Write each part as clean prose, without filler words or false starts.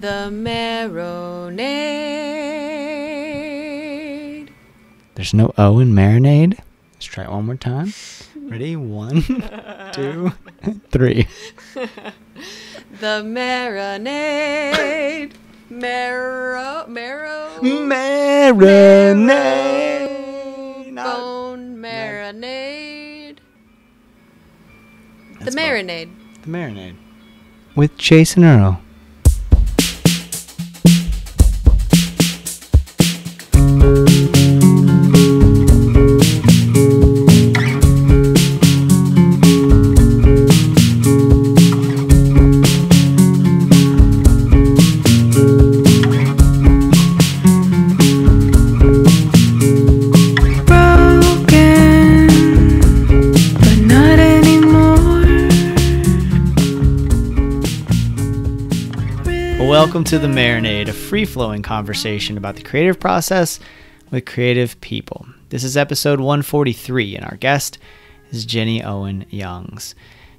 The Marinade. There's no O in Marinade. Let's try it one more time. Ready? 1, 2, 3. The Marinade. Marinade. Bone marinade. The That's Marinade. The Marinade. With Jason Earle. Welcome to The Marinade, a free-flowing conversation about the creative process with creative people. This is episode 143, and our guest is Jenny Owen Youngs.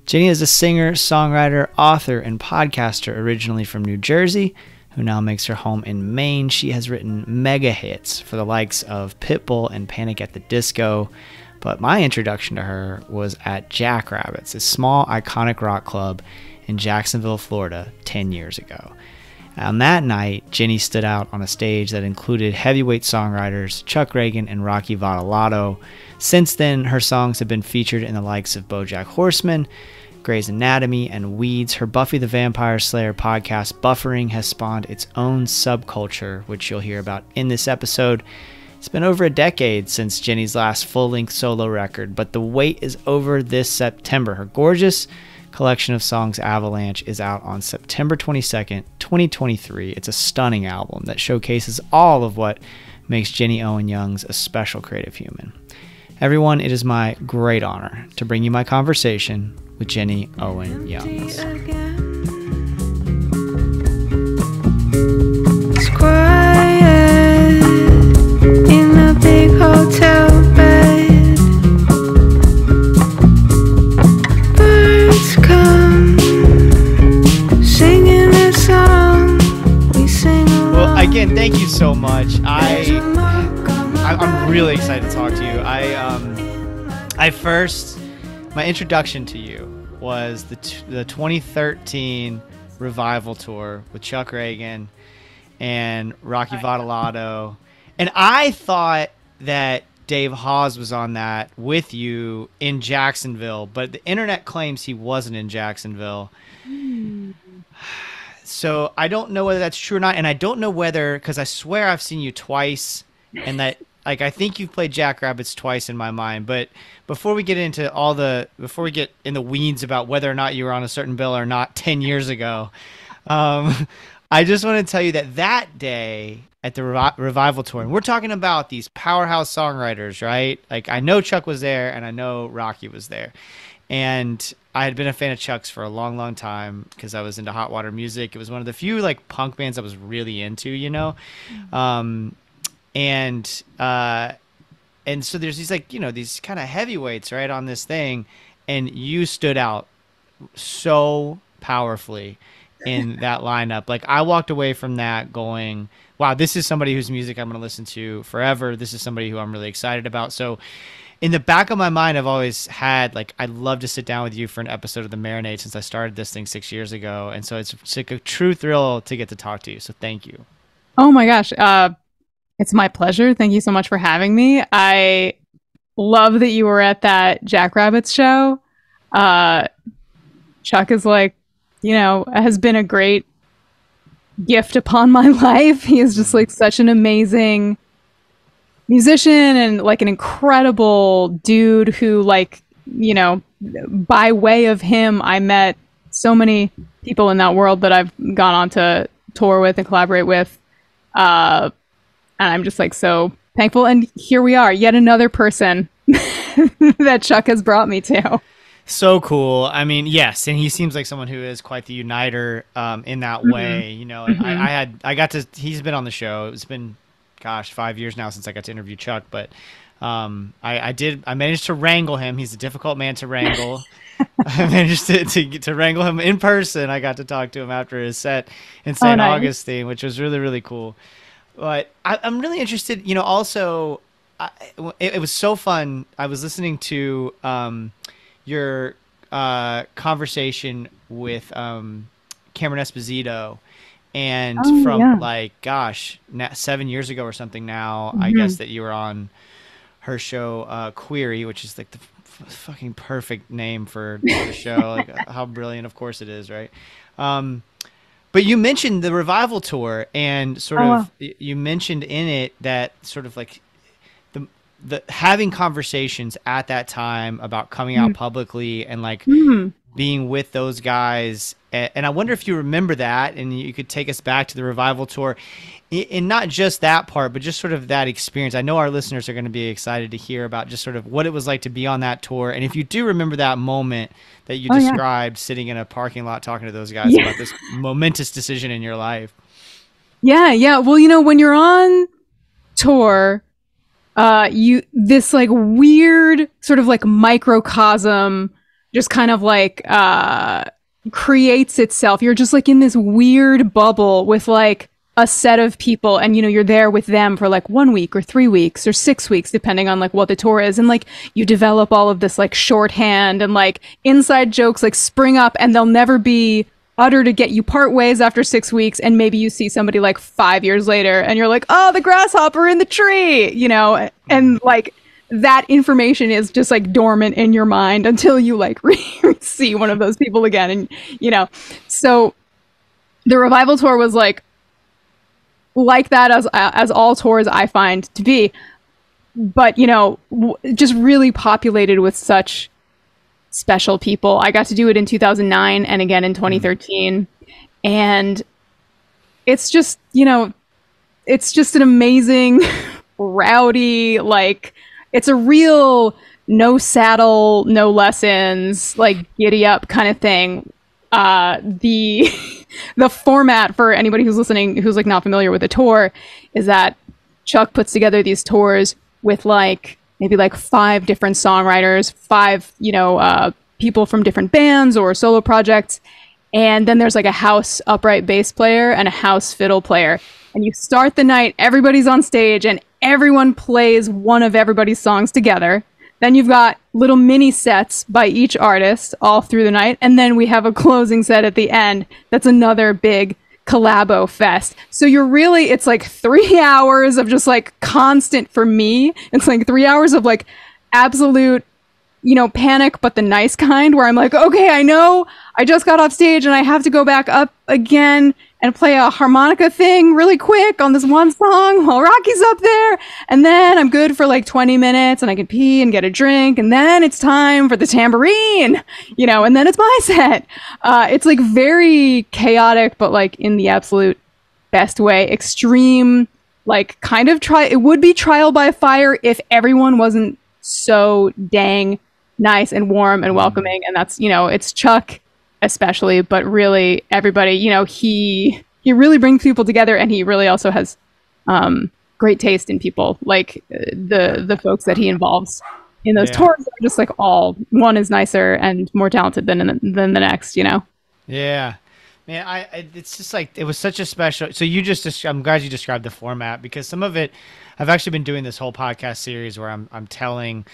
Jenny is a singer, songwriter, author, and podcaster originally from New Jersey, who now makes her home in Maine. She has written mega hits for the likes of Pitbull and Panic at the Disco, but my introduction to her was at Jackrabbits, a small, iconic rock club in Jacksonville, Florida, 10 years ago. On that night, Jenny stood out on a stage that included heavyweight songwriters Chuck Ragan and Rocky Votolato. Since then, her songs have been featured in the likes of Bojack Horseman, Grey's Anatomy, and Weeds. Her Buffy the Vampire Slayer podcast, Buffering, has spawned its own subculture, which you'll hear about in this episode. It's been over a decade since Jenny's last full-length solo record, but the wait is over this September. Her gorgeous collection of songs, Avalanche, is out on September 22nd, 2023. It's a stunning album that showcases all of what makes Jenny Owen Youngs a special creative human. Everyone, it is my great honor to bring you my conversation with Jenny Owen Youngs. It's quiet in a big hotel bed. Birds come singing a song. We sing along. Well, again, thank you so much. I'm really excited to talk to you. My introduction to you was the 2013 Revival Tour with Chuck Ragan and Rocky Votolato. And I thought that Dave Hawes was on that with you in Jacksonville, but the internet claims he wasn't in Jacksonville. So I don't know whether that's true or not, and I don't know whether, because I swear I've seen you twice, and that, like, I think you've played Jackrabbits twice in my mind. But before we get in the weeds about whether or not you were on a certain bill or not 10 years ago, I just want to tell you that day at the Revival Tour, and we're talking about these powerhouse songwriters, right? Like, I know Chuck was there, and I know Rocky was there. And I had been a fan of Chuck's for a long, long time because I was into hot water music. It was one of the few, like, punk bands I was really into, you know? And so there's these, like, you know, these kind of heavyweights, right, on this thing, and you stood out so powerfully in that lineup. Like, I walked away from that going, wow, this is somebody whose music I'm going to listen to forever. This is somebody who I'm really excited about. So in the back of my mind, I've always had, like, I'd love to sit down with you for an episode of The Marinade since I started this thing 6 years ago. And so it's like a true thrill to get to talk to you. So thank you. Oh my gosh. It's my pleasure. Thank you so much for having me. I love that you were at that Jackrabbits show. Chuck is, like, you know, has been a great gift upon my life. He is just, like, such an amazing musician and, like, an incredible dude who, like, you know, by way of him, I met so many people in that world that I've gone on to tour with and collaborate with. And I'm just, like, so thankful. And here we are, yet another person that Chuck has brought me to. So cool. I mean, yes, and he seems like someone who is quite the uniter in that way, you know. And he's been on the show. It's been, gosh, 5 years now since I got to interview Chuck, but I managed to wrangle him. He's a difficult man to wrangle. I managed to wrangle him in person. I got to talk to him after his set in St. nice. Augustine, which was really, really cool. But I'm really interested, also, it was so fun. I was listening to your conversation with Cameron Esposito, and from 7 years ago or something now, I guess that you were on her show Query, which is like the fucking perfect name for the show. Like how brilliant, of course it is, right? But you mentioned the revival tour, and sort of you mentioned in it that sort of like the having conversations at that time about coming out publicly and like being with those guys. And I wonder if you remember that, and you could take us back to the revival tour, and not just that part, but just sort of that experience. I know our listeners are going to be excited to hear about just sort of what it was like to be on that tour. And if you do remember that moment that you described, sitting in a parking lot talking to those guys about this momentous decision in your life. Yeah. Well, when you're on tour, this like weird sort of like microcosm just kind of like creates itself. You're just like in this weird bubble with like a set of people, and you're there with them for like 1 week or 3 weeks or 6 weeks, depending on like what the tour is, and like you develop all of this like shorthand and like inside jokes like spring up, and they'll never be uttered to get you part ways after 6 weeks, and maybe you see somebody like 5 years later and you're like, oh, the grasshopper in the tree, and like that information is just like dormant in your mind until you like see one of those people again. And so the revival tour was like that, as all tours I find to be, but just really populated with such special people. I got to do it in 2009 and again in 2013, and it's just it's just an amazing rowdy, like it's a real no saddle, no lessons, like giddy up kind of thing. The format, for anybody who's listening who's like not familiar with a tour, is that Chuck puts together these tours with like maybe like 5 different songwriters, 5 people from different bands or solo projects, and then there's like a house upright bass player and a house fiddle player, and you start the night, everybody's on stage and everyone plays one of everybody's songs together. Then you've got little mini sets by each artist all through the night. And then we have a closing set at the end. That's another big collabo fest. So it's like 3 hours of just like constant, for me, it's like 3 hours of like absolute, panic, but the nice kind, where I'm like, okay, I know I just got off stage and I have to go back up again and play a harmonica thing really quick on this one song while Rocky's up there. And then I'm good for like 20 minutes and I can pee and get a drink. And then it's time for the tambourine, and then it's my set. It's like very chaotic, but like in the absolute best way. Extreme, like kind of it would be trial by fire if everyone wasn't so dang nice and warm and welcoming. And that's, it's Chuck especially, but really everybody, he really brings people together, and he really also has great taste in people. Like the folks that he involves in those tours are just like all, one is nicer and more talented than the next, Yeah. Man, it's just like, it was such a special, so I'm glad you described the format, because some of it, I've actually been doing this whole podcast series where I'm telling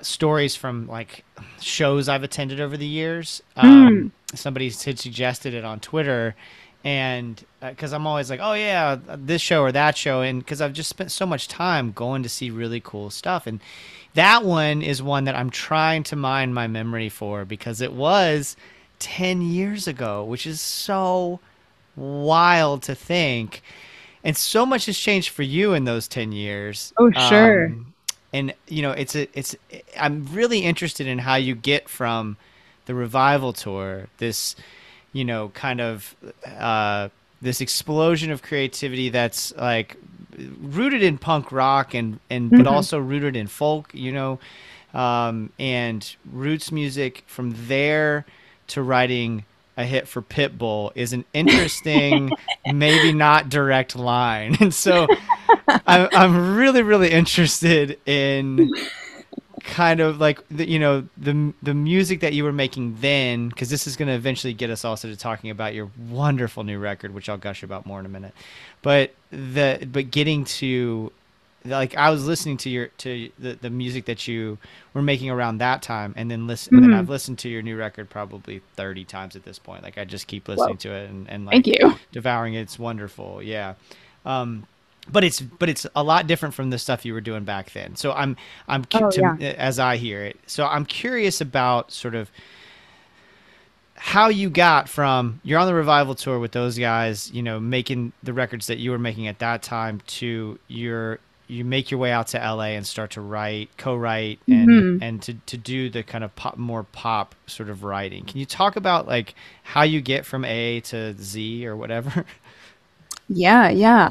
stories from like shows I've attended over the years. Somebody had suggested it on Twitter, and because I'm always like, oh yeah, this show or that show, and because I've just spent so much time going to see really cool stuff, and that one is one that I'm trying to mine my memory for, because it was 10 years ago, which is so wild to think, and so much has changed for you in those 10 years. Oh, sure. And I'm really interested in how you get from the revival tour, this, kind of this explosion of creativity that's like rooted in punk rock and but also rooted in folk, and roots music. From there to writing a hit for Pitbull is an interesting, maybe not direct line. And so I'm really, really interested in kind of like the music that you were making then, because this is going to eventually get us also to talking about your wonderful new record, which I'll gush about more in a minute. But getting to, like, I was listening to the music that you were making around that time, and then and then I've listened to your new record probably 30 times at this point. Like, I just keep listening to it and like Thank you. devouring it. It's wonderful. Yeah. But it's a lot different from the stuff you were doing back then. So as I hear it. So I'm curious about sort of how you got from, you're on the Revival tour with those guys, making the records that you were making at that time, to you make your way out to LA and start to co-write and to do the kind of more pop sort of writing. Can you talk about like how you get from A to Z or whatever? Yeah.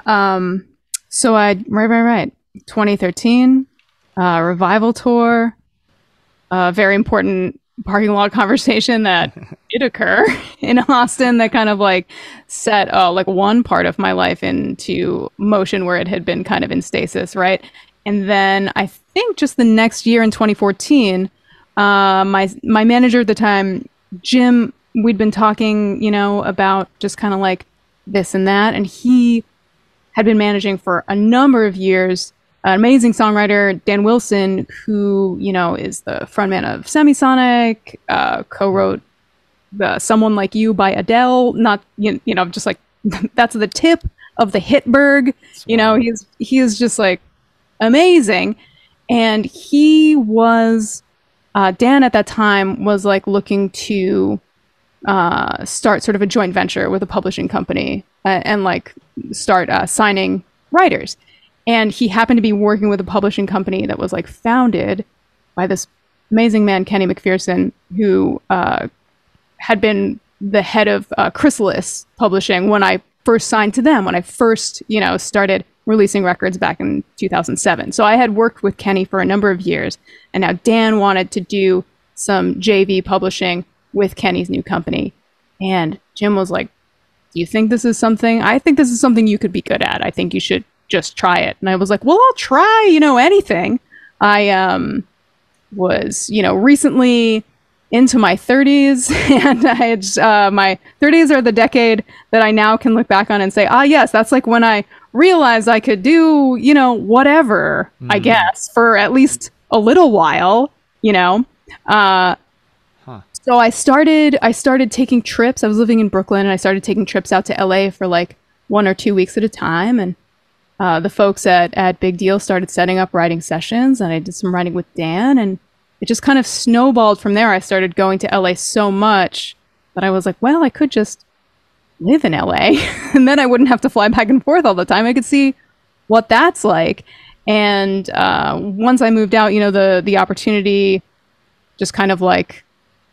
So right. 2013, Revival tour, very important parking lot conversation that did occur in Austin that kind of like set like one part of my life into motion where it had been kind of in stasis, right? And then I think just the next year in 2014, my manager at the time, Jim, we'd been talking, about just kind of like this and that, and he had been managing for a number of years an amazing songwriter, Dan Wilson, who, is the frontman of Semisonic, co-wrote Someone Like You by Adele, not, just like, that's the tip of the Hitberg, he is just like amazing. And he was, Dan at that time was like looking to start sort of a joint venture with a publishing company and like start signing writers. And he happened to be working with a publishing company that was like founded by this amazing man, Kenny McPherson, who had been the head of Chrysalis Publishing when I first signed to them, when I first, started releasing records back in 2007. So I had worked with Kenny for a number of years, and now Dan wanted to do some JV publishing with Kenny's new company. And Jim was like, do you think this is something? I think this is something you could be good at. I think you should just try it. And I was like, well, I'll try, anything. I was, recently into my 30s, and I had my 30s are the decade that I now can look back on and say, yes, that's like when I realized I could do, whatever, I guess, for at least a little while, So I started taking trips. I was living in Brooklyn, and I started taking trips out to LA for like 1 or 2 weeks at a time. And the folks at Big Deal started setting up writing sessions, and I did some writing with Dan, and it just kind of snowballed from there. I started going to LA so much that I was like, well, I could just live in LA and then I wouldn't have to fly back and forth all the time. I could see what that's like. And once I moved out, the opportunity just kind of like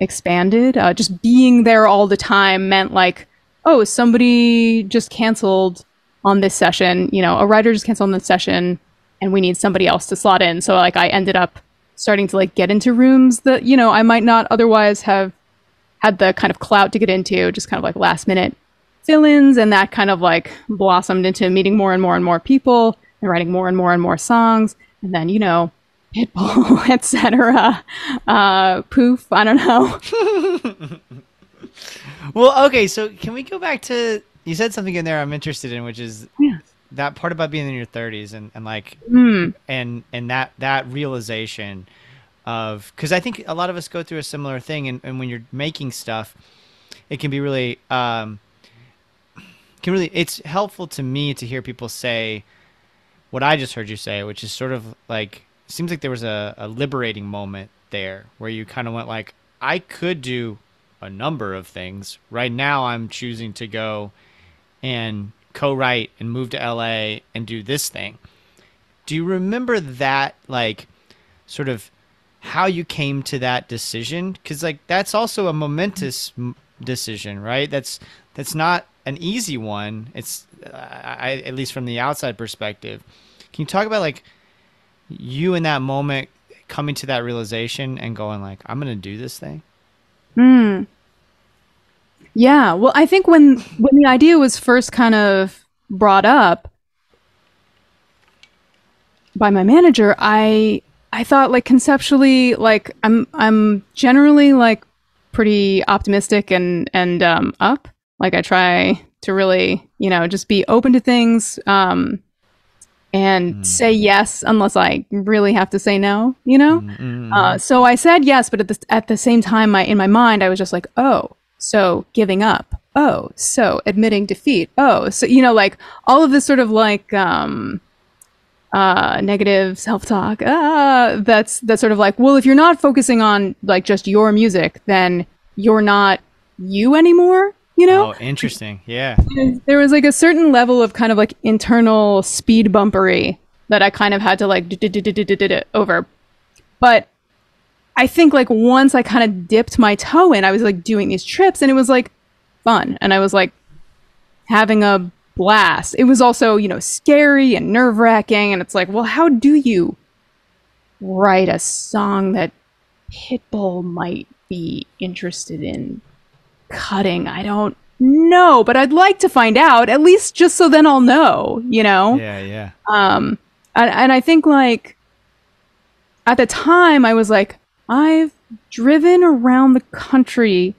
expanded. Just being there all the time meant like, oh, somebody just canceled on this session, a writer just canceled on this session and we need somebody else to slot in. So like I ended up starting to like get into rooms that, I might not otherwise have had the kind of clout to get into, just kind of like last minute fill-ins. And that kind of like blossomed into meeting more and more and more people and writing more and more songs. And then, Pitbull, etc. Poof, I don't know. Well, okay, so can we go back to, you said something in there I'm interested in, which is that part about being in your 30s and like and that realization of, because I think a lot of us go through a similar thing, and when you're making stuff, it can be really it's helpful to me to hear people say what I just heard you say, which is sort of like, seems like there was a liberating moment there where you kind of went like, I could do a number of things. Right now I'm choosing to go and co-write and move to LA and do this thing. Do you remember that, like, sort of how you came to that decision? Because like that's also a momentous decision, right? That's not an easy one. It's at least from the outside perspective. Can you talk about like you in that moment coming to that realization and going like, I'm going to do this thing? Yeah. Well, I think when the idea was first kind of brought up, by my manager, I thought like conceptually, like I'm generally like pretty optimistic and up. Like I try to really, you know, just be open to things and say yes unless I really have to say no, you know? So I said yes, but at the same time, in my mind, I was just like, oh, so giving up. Oh, so admitting defeat. Oh, so, you know, like all of this sort of like negative self-talk. That's sort of like, well, if you're not focusing on like just your music, then you're not you anymore, you know? Oh, interesting. Yeah. There was like a certain level of kind of like internal speed bumpery that I kind of had to like over. But I think like once I kind of dipped my toe in, I was like doing these trips and it was like fun. And I was like having a blast. It was also, you know, scary and nerve-wracking. And it's like, well, how do you write a song that Pitbull might be interested in cutting? I don't know, but I'd like to find out, at least just so then I'll know, you know? Yeah. And I think like at the time I was like, I've driven around the country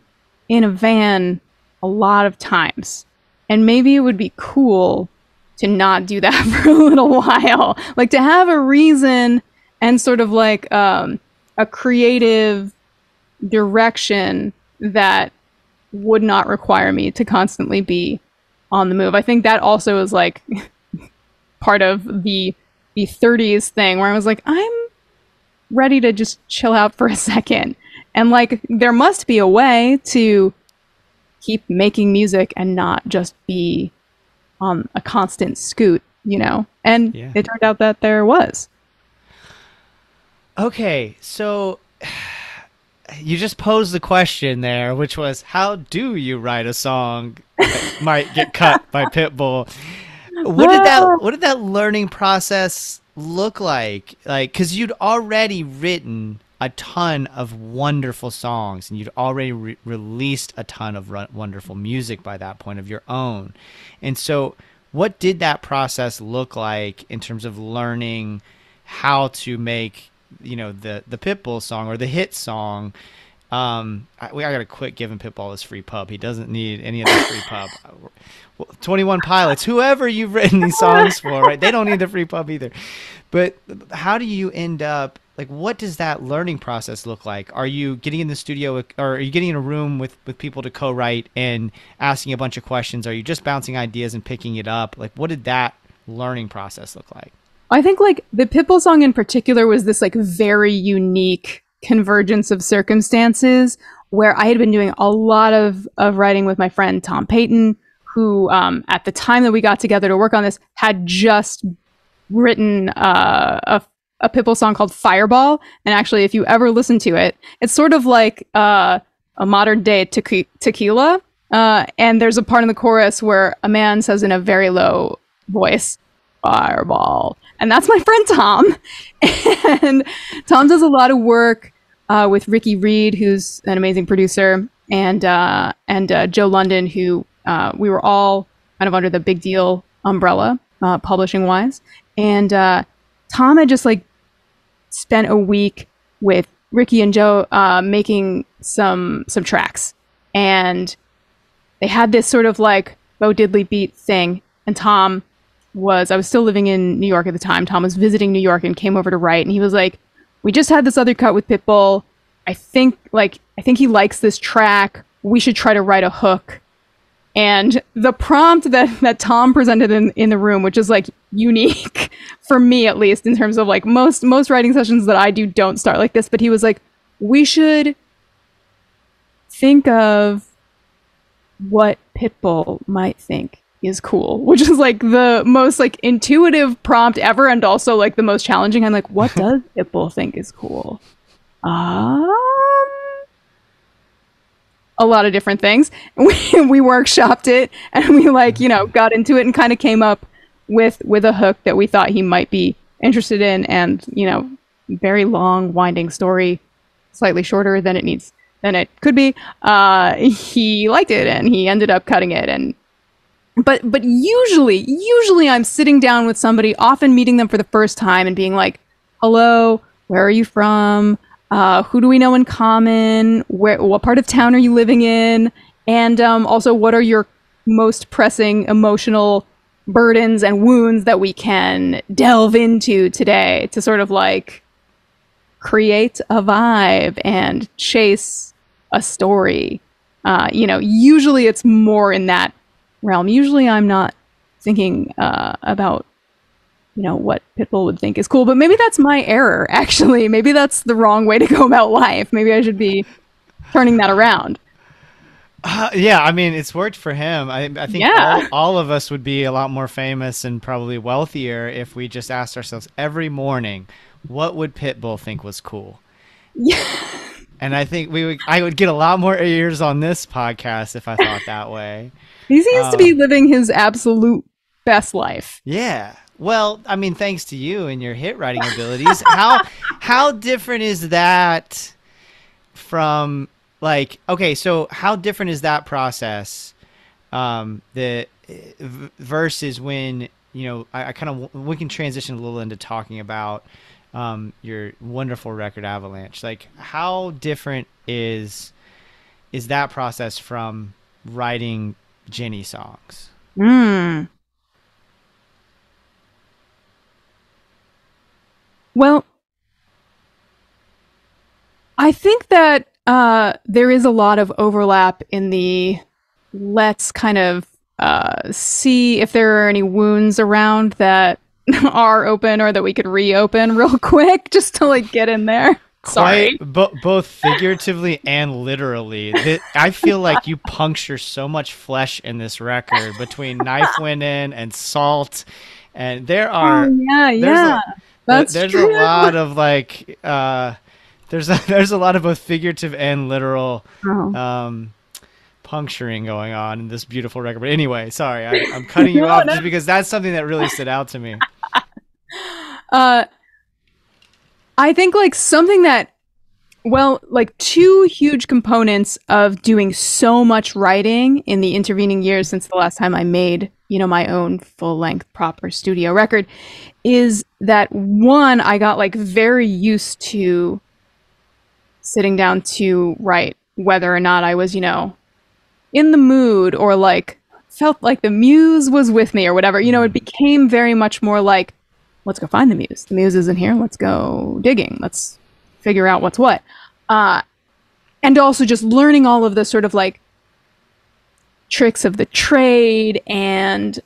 in a van a lot of times, and maybe it would be cool to not do that for a little while, like to have a reason and sort of like a creative direction that would not require me to constantly be on the move. I think that also is like part of the 30s thing where I was like, I'm ready to just chill out for a second. And like, there must be a way to keep making music and not just be on a constant scoot, you know? And it turned out that there was. Okay, so you just posed the question there, which was, how do you write a song that might get cut by Pitbull? What did that learning process look like? Like, because you'd already written a ton of wonderful songs and you'd already released a ton of wonderful music by that point of your own. And so what did that process look like in terms of learning how to make, you know, the Pitbull song or the hit song? I gotta quit giving Pitbull his free pub. He doesn't need any of the free pub. 21 Pilots, whoever you've written these songs for, right? They don't need the free pub either. But how do you end up, like, what does that learning process look like? Are you getting in the studio, or are you getting in a room with people to co-write and asking a bunch of questions? Are you just bouncing ideas and picking it up? Like, what did that learning process look like? I think like the Pitbull song in particular was this like very unique convergence of circumstances where I had been doing a lot of writing with my friend Tom Payton, who at the time that we got together to work on this had just written a Pitbull song called Fireball. And actually, if you ever listen to it, it's sort of like a modern day tequila. And there's a part in the chorus where a man says in a very low voice, Fireball. And that's my friend Tom. And Tom does a lot of work with Ricky Reed, who's an amazing producer, and Joe London, who we were all kind of under the Big Deal umbrella, publishing wise. And Tom had just like spent a week with Ricky and Joe making some tracks. And they had this sort of like Bo Diddley beat thing. And I was still living in New York at the time. Tom was visiting New York and came over to write. And he was like, we just had this other cut with Pitbull. I think he likes this track. We should try to write a hook. And the prompt that Tom presented in the room, which is like unique for me, at least in terms of like most writing sessions that I do don't start like this. But he was like, we should think of what Pitbull might think is cool, which is like the most like intuitive prompt ever, and also like the most challenging. I'm like, what does Pitbull think is cool? A lot of different things. We workshopped it, and we like, you know, got into it and kind of came up with a hook that we thought he might be interested in, and, you know, very long winding story, slightly shorter than it could be. He liked it, and he ended up cutting it, and but usually I'm sitting down with somebody, often meeting them for the first time and being like, hello, where are you from? Who do we know in common? What part of town are you living in? And also, what are your most pressing emotional burdens and wounds that we can delve into today to sort of like create a vibe and chase a story? Usually it's more in that realm. Usually I'm not thinking about what Pitbull would think is cool, but maybe that's my error, actually. Maybe that's the wrong way to go about life. Maybe I should be turning that around. Yeah, I mean, it's worked for him. I think all of us would be a lot more famous and probably wealthier if we just asked ourselves every morning, what would Pitbull think was cool? Yeah. And I think I would get a lot more ears on this podcast if I thought that way. He seems to be living his absolute best life. Yeah. Well, I mean, thanks to you and your hit writing abilities. How different is that from like, okay, so how different is that process versus when, I kind of, we can transition a little into talking about your wonderful record Avalanche. Like, how different is that process from writing Jenny songs? Well, I think that there is a lot of overlap in the let's kind of see if there are any wounds around that are open or that we could reopen real quick just to like get in there. Sorry. Both figuratively and literally. I feel like you puncture so much flesh in this record between Knife Went In and Salt, and there are there's a lot of like there's a lot of both figurative and literal puncturing going on in this beautiful record. But anyway, sorry, I'm cutting you off just because that's something that really stood out to me. I think like something that, well, like two huge components of doing so much writing in the intervening years since the last time I made, my own full-length proper studio record is that one, I got like very used to sitting down to write, whether or not I was, in the mood or like felt like the muse was with me or whatever. It became very much more like, let's go find the muse. The muse isn't here. Let's go digging. Let's figure out what's what. And also just learning all of the sort of like tricks of the trade and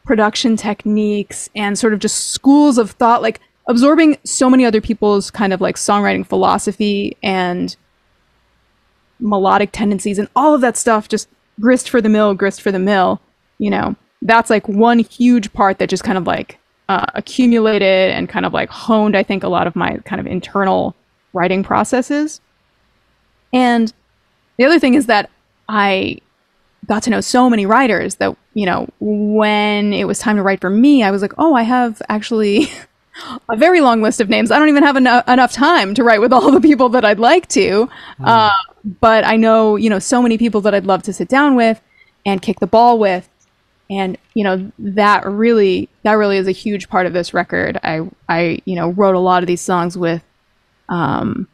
production techniques and sort of just schools of thought, like absorbing so many other people's kind of like songwriting philosophy and melodic tendencies and all of that stuff, just grist for the mill, That's like one huge part that just kind of like accumulated and kind of like honed, I think, a lot of my kind of internal writing processes. And the other thing is that I got to know so many writers that, when it was time to write for me, I was like, oh, I have actually a very long list of names. I don't even have enough time to write with all the people that I'd like to. But I know, so many people that I'd love to sit down with and kick the ball with. And, that really is a huge part of this record. I wrote a lot of these songs with some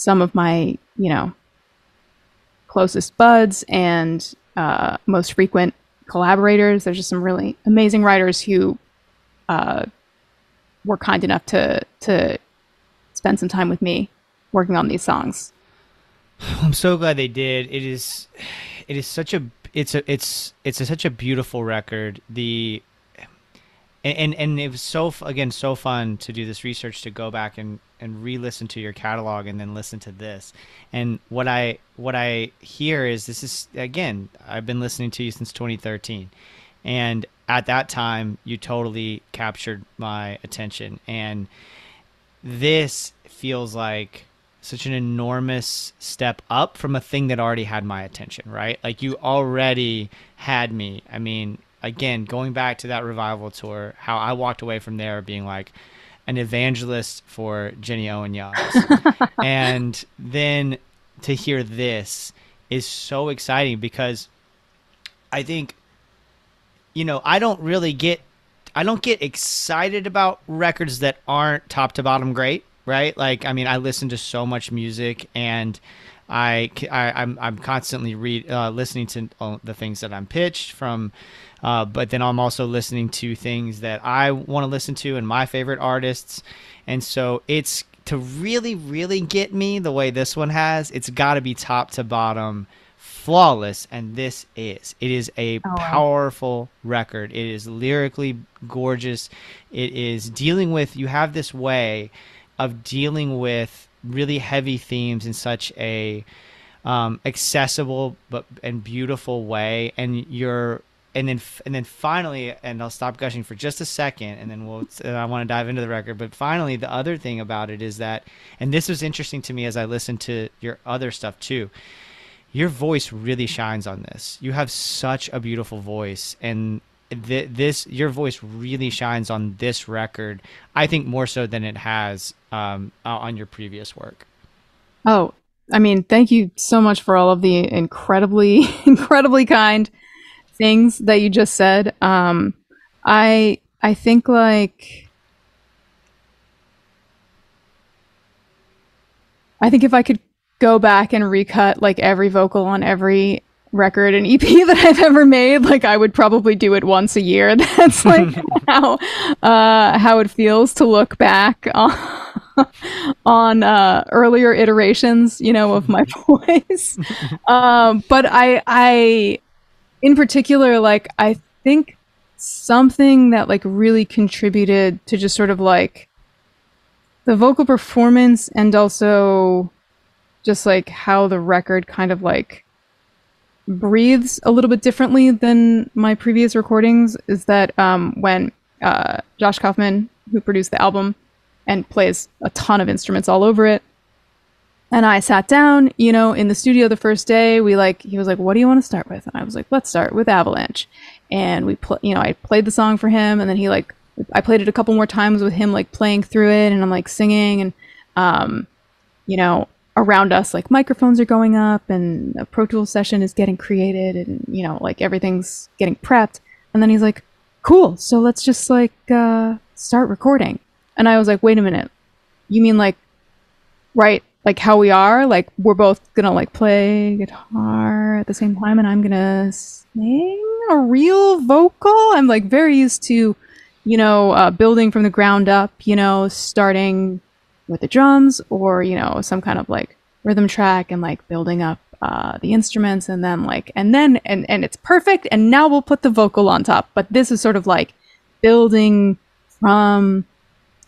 of my, closest buds and most frequent collaborators. There's just some really amazing writers who were kind enough to spend some time with me working on these songs. I'm so glad they did. It is such a such a beautiful record. And it was so fun to do this research, to go back and re-listen to your catalog and then listen to this. And what I hear is, this is, again, I've been listening to you since 2013, and at that time you totally captured my attention, and this feels like such an enormous step up from a thing that already had my attention, right? Like, you already had me. I mean, again, going back to that revival tour, how I walked away from there being like an evangelist for Jenny Owen Youngs. And then to hear this is so exciting, because I think, I don't get excited about records that aren't top to bottom great, right? Like, I mean, I listen to so much music, and I'm constantly listening to the things that I'm pitched from, but then I'm also listening to things that I want to listen to and my favorite artists. And so it's to really, really get me the way this one has, it's got to be top to bottom flawless, and it is a powerful record. It is lyrically gorgeous. It is you have this way of dealing with really heavy themes in such a accessible and beautiful way, and then finally, and I'll stop gushing for just a second, and then I want to dive into the record. But finally, the other thing about it is that, and this was interesting to me as I listened to your other stuff too, your voice really shines on this. You have such a beautiful voice, and your voice really shines on this record, I think more so than it has on your previous work. Oh, I mean, thank you so much for all of the incredibly, incredibly kind things that you just said. I think if I could go back and recut like every vocal on every record and EP that I've ever made, like I would probably do it once a year. That's like how it feels to look back on earlier iterations, of my voice. But I in particular, like I think something that like really contributed to just sort of like the vocal performance, and also just like how the record kind of like breathes a little bit differently than my previous recordings, is that when Josh Kaufman, who produced the album and plays a ton of instruments all over it, and I sat down, in the studio the first day, he was like, what do you want to start with? And I was like, let's start with Avalanche. And I played the song for him, and then I played it a couple more times with him, like playing through it, and I'm like singing, and around us, like microphones are going up and a Pro Tools session is getting created, and like everything's getting prepped. And then he's like, cool, so let's just like start recording. And I was like, wait a minute, you mean like right, like how we are, like we're both gonna like play guitar at the same time and I'm gonna sing a real vocal? I'm like very used to building from the ground up, starting with the drums or some kind of like rhythm track and like building up the instruments, and then and it's perfect, and now we'll put the vocal on top. But this is sort of like building from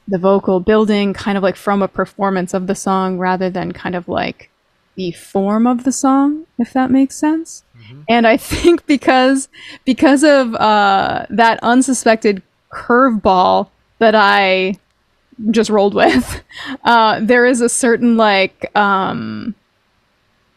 the vocal, building kind of like from a performance of the song rather than kind of like the form of the song, if that makes sense. Mm-hmm. And I think because of that unsuspected curveball that I just rolled with, there is a certain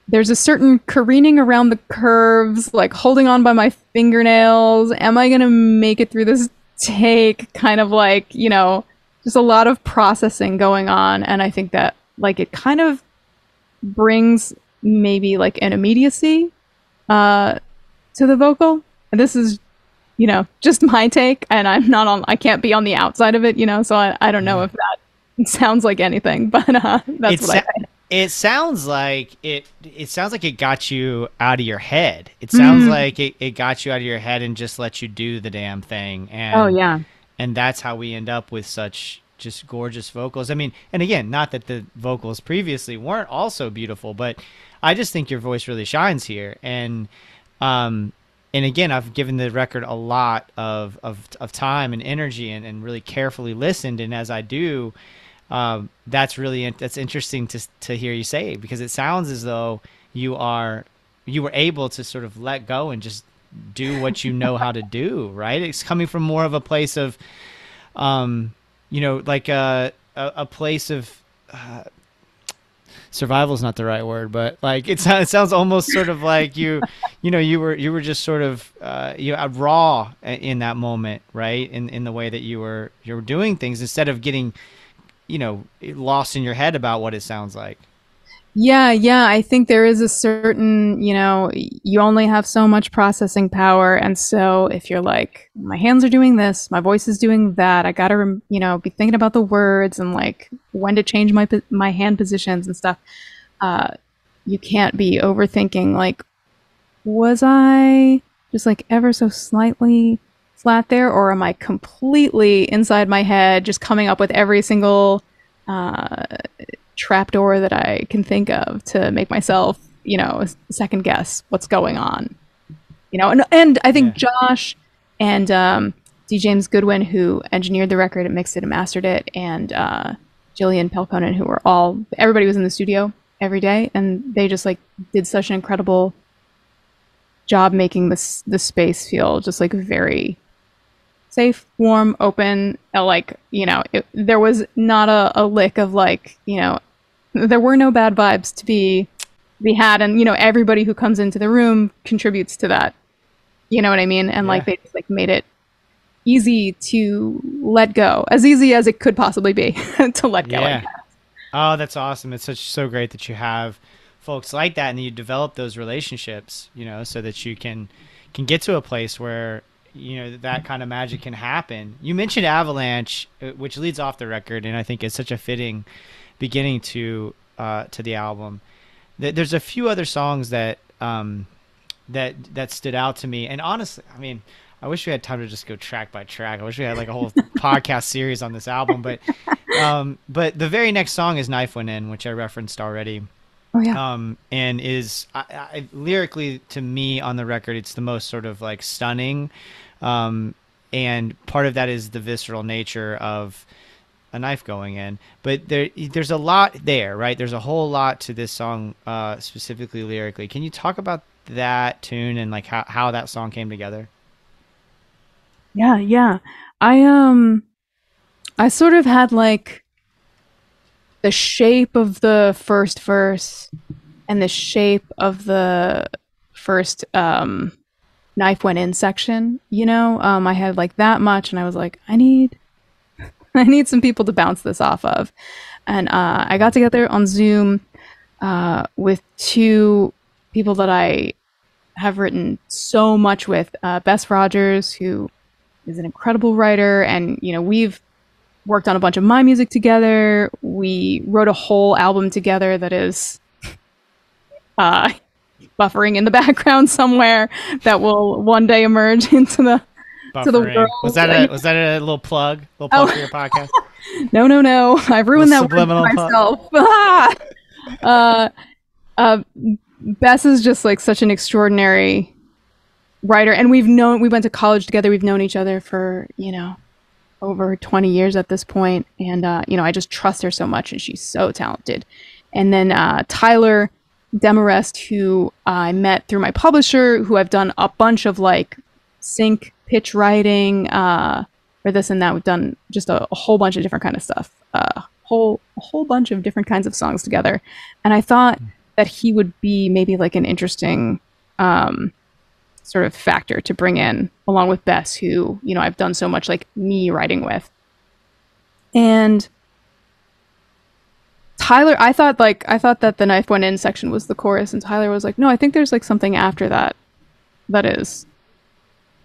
there's a certain careening around the curves, like holding on by my fingernails. Am I gonna make it through this take? Kind of like, just a lot of processing going on. And I think that like it kind of brings maybe like an immediacy to the vocal. And this is just my take, and I can't be on the outside of it, so I don't know if that sounds like anything, but that's what I think. It sounds like it got you out of your head. It sounds like it got you out of your head and just let you do the damn thing. And, oh yeah. And that's how we end up with such just gorgeous vocals. I mean, and again, not that the vocals previously weren't also beautiful, but I just think your voice really shines here. And again, I've given the record a lot of time and energy and really carefully listened. And as I do, that's interesting to hear you say, because it sounds as though you were able to sort of let go and just do what you know how to do, right? It's coming from more of a place of, like a place of, survival is not the right word, but like it sounds almost sort of like you were just sort of raw in that moment, right? In the way that you were doing things, instead of getting lost in your head about what it sounds like. Yeah. I think there is a certain, you only have so much processing power. And so if you're like, my hands are doing this, my voice is doing that, I gotta, be thinking about the words and like when to change my hand positions and stuff. You can't be overthinking, like, was I just like ever so slightly flat there? Or am I completely inside my head, just coming up with every single trapdoor that I can think of to make myself, second guess what's going on, and I think Josh and D. James Goodwin, who engineered the record and mixed it and mastered it, and Jillian Pelkonen, who were everybody was in the studio every day, and they just like did such an incredible job making the space feel just like very safe, warm, open. There was not a lick of like, there were no bad vibes to be had, and everybody who comes into the room contributes to that. You know what I mean? And like they just like made it easy to let go, as easy as it could possibly be to let go. Yeah. Oh, that's awesome! It's so great that you have folks like that, and you develop those relationships, so that you can get to a place where that kind of magic can happen. You mentioned Avalanche, which leads off the record, and I think it's such a fitting beginning to the album. There's a few other songs that stood out to me, and honestly, I mean, I wish we had time to just go track by track. I wish we had like a whole podcast series on this album, but the very next song is Knife Went In, which I referenced already. Oh yeah. And is lyrically, to me, on the record, it's the most sort of like stunning, and part of that is the visceral nature of a knife going in. But there's a lot there, right? There's a whole lot to this song, specifically lyrically. Can you talk about that tune and like how that song came together? Yeah. I sort of had like the shape of the first verse and the shape of the first Knife Went In section, I had like that much, and I was like, I need some people to bounce this off of. And I got together on Zoom with two people that I have written so much with, Bess Rogers, who is an incredible writer, and we've worked on a bunch of my music together. We wrote a whole album together that is buffering in the background somewhere that will one day emerge into the world. Was that a little plug for your podcast? No. I've ruined that word for myself. Bess is just like such an extraordinary writer, and we went to college together. We've known each other for over 20 years at this point, and I just trust her so much, and she's so talented. And then Tyler Demarest, who I met through my publisher, who I've done a bunch of like sync pitch writing for this and that. We've done just a whole bunch of different kind of stuff, a whole bunch of different kinds of songs together. And I thought that he would be maybe like an interesting sort of factor to bring in, along with Bess, who I've done so much like me writing with. And Tyler, I thought that the Knife Went In section was the chorus, and Tyler was like, no, I think there's like something after that is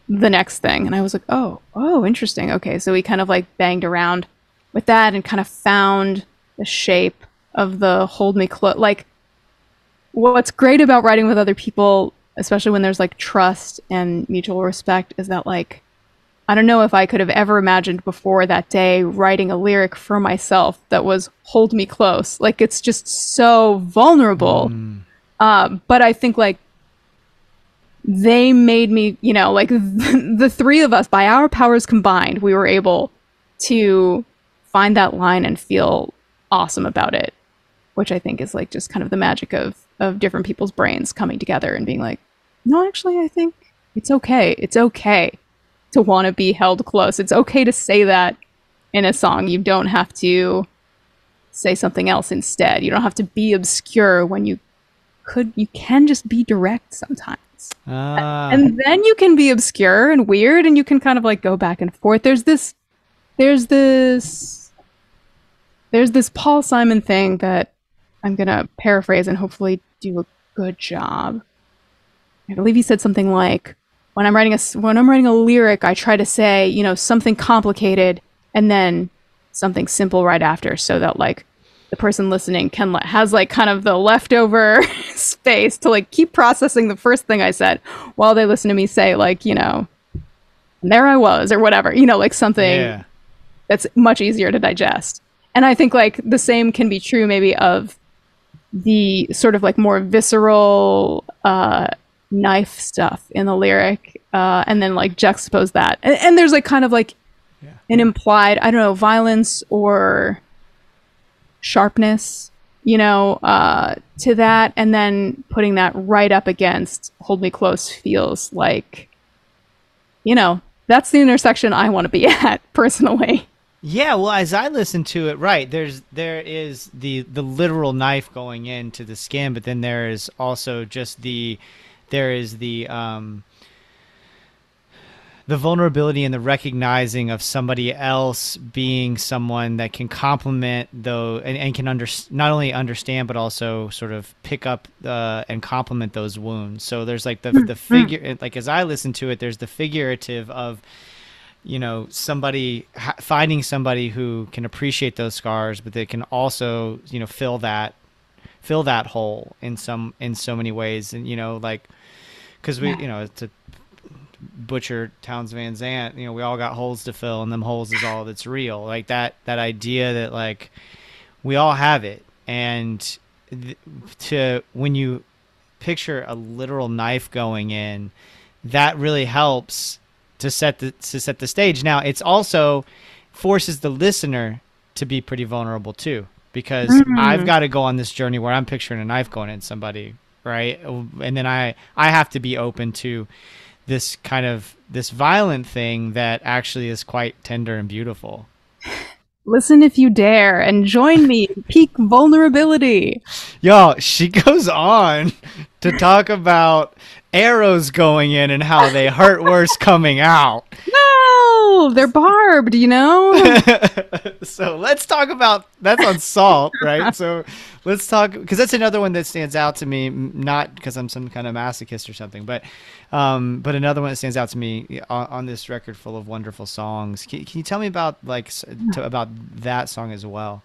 the next thing. And I was like, oh, interesting. Okay, so we kind of like banged around with that and kind of found the shape of the Hold Me Close. Like, what's great about writing with other people, especially when there's like trust and mutual respect, is that like, I don't know if I could have ever imagined before that day writing a lyric for myself that was Hold Me Close. Like, it's just so vulnerable. But I think like they made me, like the three of us, by our powers combined, we were able to find that line and feel awesome about it, which I think is like just kind of the magic of different people's brains coming together and being like, no, actually, I think it's okay. It's okay to want to be held close. It's okay to say that in a song. You don't have to say something else instead. You don't have to be obscure when you can just be direct sometimes. And then you can be obscure and weird, and you can kind of like go back and forth. There's this Paul Simon thing that I'm gonna paraphrase and hopefully do a good job. I believe he said something like, when I'm writing a lyric, I try to say, you know, something complicated and then something simple right after, so that like the person listening has like kind of the leftover space to like keep processing the first thing I said while they listen to me say like, you know, there I was or whatever, you know, like something that's much easier to digest. And I think like the same can be true maybe of the sort of like more visceral knife stuff in the lyric, and then like juxtapose that. And there's like kind of like an implied, I don't know, violence or sharpness, you know, to that. And then putting that right up against Hold Me Close feels like, you know, that's the intersection I want to be at personally. Yeah, well, as I listen to it, right, there is the literal knife going into the skin, but then there is also just the vulnerability and the recognizing of somebody else being someone that can complement though, and can not only understand but also sort of pick up and complement those wounds. So there's like the figure, like as I listen to it, there's the figurative of, you know, somebody finding somebody who can appreciate those scars, but they can also, you know, fill that hole in so many ways. And, you know, like, cause we, you know, to butcher Townes Van Zandt, you know, we all got holes to fill, and them holes is all that's real. Like that idea that like we all have it. And when you picture a literal knife going in, that really helps to set the stage. Now, it's also forces the listener to be pretty vulnerable too, because I've got to go on this journey where I'm picturing a knife going in somebody, right? And then I have to be open to this kind of this violent thing that actually is quite tender and beautiful. Listen if you dare and join me in peak vulnerability. Yo, she goes on to talk about arrows going in and how they hurt worse coming out. No, they're barbed, you know? So let's talk about, that's on Salt, right? So let's talk, because that's another one that stands out to me, not because I'm some kind of masochist or something, but another one that stands out to me on this record full of wonderful songs. Can you tell me about about that song as well?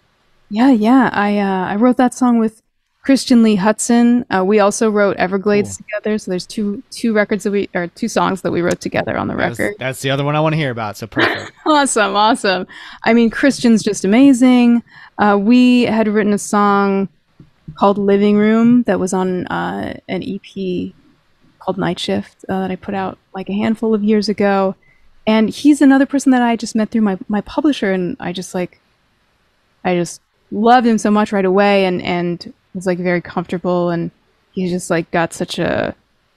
Yeah. I wrote that song with Christian Lee Hudson. We also wrote Everglades together. So there's two songs that we wrote together on the record. That's the other one I want to hear about. So perfect. Awesome. I mean, Christian's just amazing. We had written a song called Living Room that was on an EP called Night Shift that I put out like a handful of years ago. And he's another person that I just met through my publisher, and I just loved him so much right away, and was like very comfortable, and he's just like got such a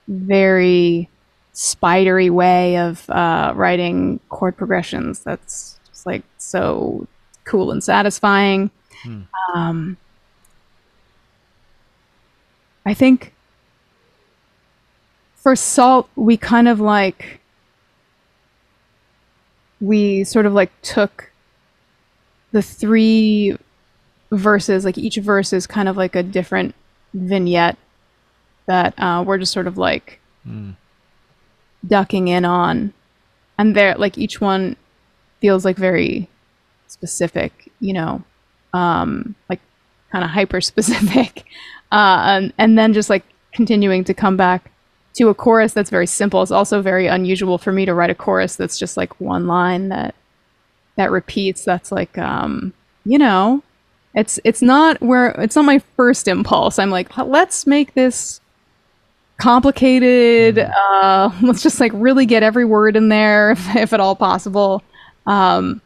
very spidery way of writing chord progressions that's just like so cool and satisfying. I think for Salt, we kind of like, we sort of like took the three verses, like each verse is kind of like a different vignette that we're just sort of like ducking in on, and there, like each one feels like very specific, you know, like kind of hyper specific, and then just like continuing to come back to a chorus that's very simple. It's also very unusual for me to write a chorus that's just like one line that repeats. That's like, you know, it's not my first impulse. I'm like, let's make this complicated. Let's just like really get every word in there if at all possible. But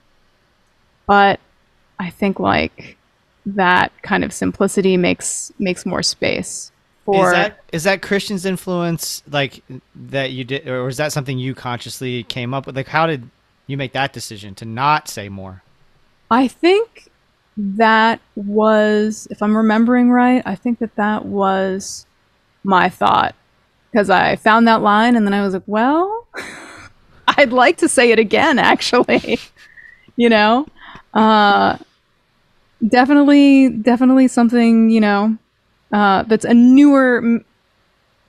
I think like that kind of simplicity makes more space. Is that Christian's influence, like that you did, or is that something you consciously came up with? Like, how did you make that decision to not say more? I think that was, if I'm remembering right, I think that was my thought, because I found that line and then I was like, well, I'd like to say it again, actually. You know, definitely something, you know, that's a newer,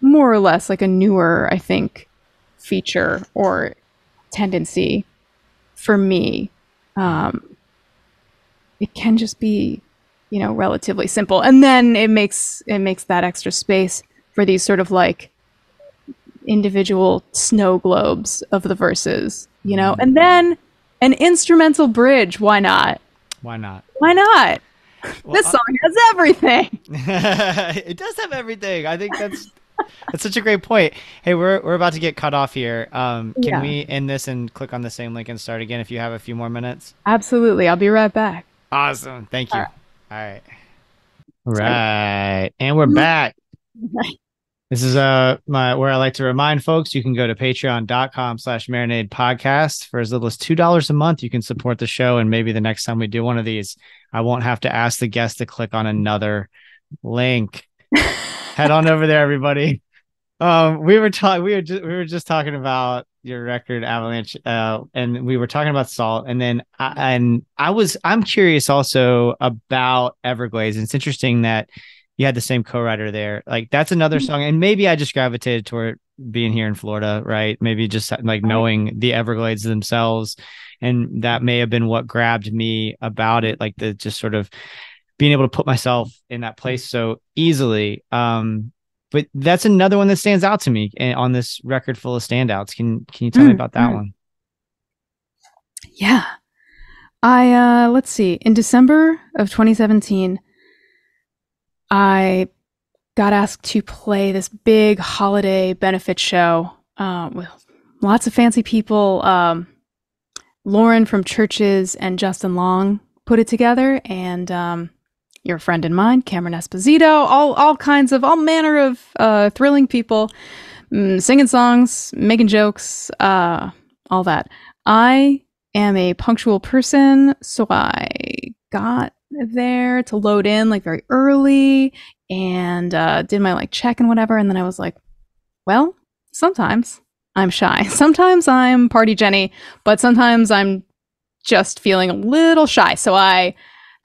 more or less like a newer, I think, feature or tendency for me. It can just be, you know, relatively simple, and then it makes that extra space for these sort of like individual snow globes of the verses, you know, and then an instrumental bridge. Why not? Why not? Why not? Well, This song has everything. It does have everything. I think that's such a great point. Hey, we're about to get cut off here. Can Yeah. we end this and click on the same link and start again if you have a few more minutes? Absolutely. I'll be right back. Awesome. Thank you. All All right. Right. And we're back. This is where I like to remind folks you can go to patreon.com/marinade podcast. For as little as $2 a month, you can support the show, and maybe the next time we do one of these, I won't have to ask the guest to click on another link. Head on over there, everybody. We were just talking about your record Avalanche, and we were talking about Salt, and then I'm curious also about Everglades. And it's interesting that you had the same co-writer there. Like, that's another song, and maybe I just gravitated toward being here in Florida, right? Maybe just like knowing the Everglades themselves, and that may have been what grabbed me about it, like the just sort of being able to put myself in that place so easily. But that's another one that stands out to me on this record full of standouts. Can you tell me about that one? Yeah. Let's see. In December of 2017, I got asked to play this big holiday benefit show with lots of fancy people. Lauren from Churches and Justin Long put it together, and your friend and mine, Cameron Esposito, all manner of thrilling people, singing songs, making jokes, all that. I am a punctual person, so I got there to load in like very early and did my like check and whatever, and then I was like, well, sometimes I'm shy, sometimes I'm party Jenny, but sometimes I'm just feeling a little shy, so I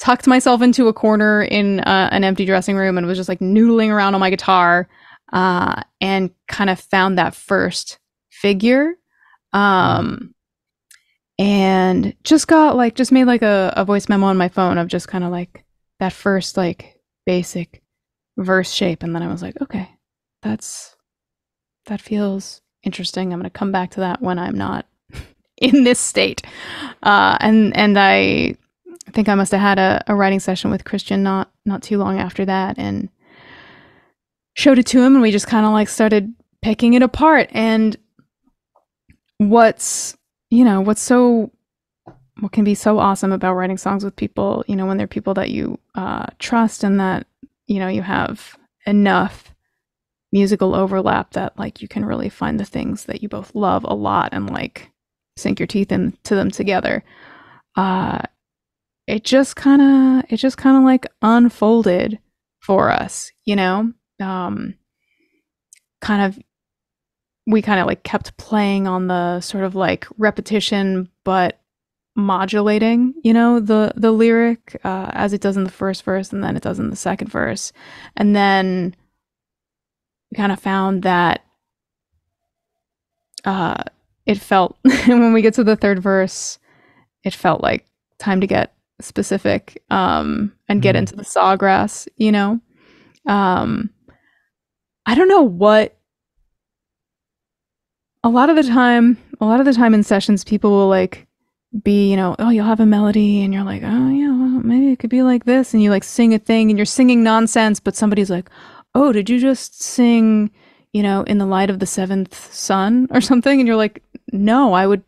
tucked myself into a corner in an empty dressing room and was just like noodling around on my guitar, and kind of found that first figure, and just made like a voice memo on my phone of just kind of like that first like basic verse shape, and then I was like, okay, that feels interesting. I'm gonna come back to that when I'm not in this state, and I think I must have had a writing session with Christian not too long after that, and showed it to him, and we just kind of like started picking it apart. And what can be so awesome about writing songs with people, you know, when they're people that you trust, and that, you know, you have enough musical overlap that like you can really find the things that you both love a lot and like sink your teeth into them together. It just kind of like unfolded for us, you know. We kind of like kept playing on the sort of like repetition, but modulating, you know, the lyric as it does in the first verse, and then it does in the second verse, and then we kind of found that it felt when we get to the third verse, it felt like time to get specific and get into the sawgrass, you know. I don't know what, a lot of the time in sessions people will like be, you know, oh, you'll have a melody and you're like, oh yeah, well, maybe it could be like this, and you like sing a thing and you're singing nonsense, but somebody's like, oh, did you just sing, you know, in the light of the seventh sun or something, and you're like, no, I would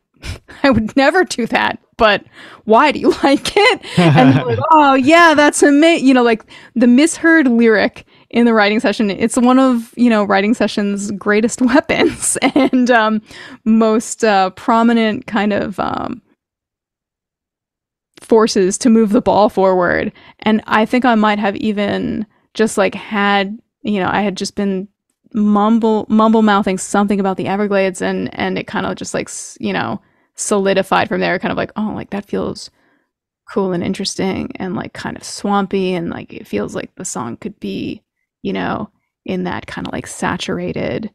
never do that, but why do you like it? And they're like, oh yeah, that's amazing, you know, like the misheard lyric in the writing session, it's one of, you know, writing session's greatest weapons and most prominent kind of forces to move the ball forward. And I think I might have even just like had, you know, I had just been mumble mouthing something about the Everglades, and it kind of just like, you know, solidified from there, kind of like, oh, like that feels cool and interesting and like kind of swampy, and like it feels like the song could be, you know, in that kind of like saturated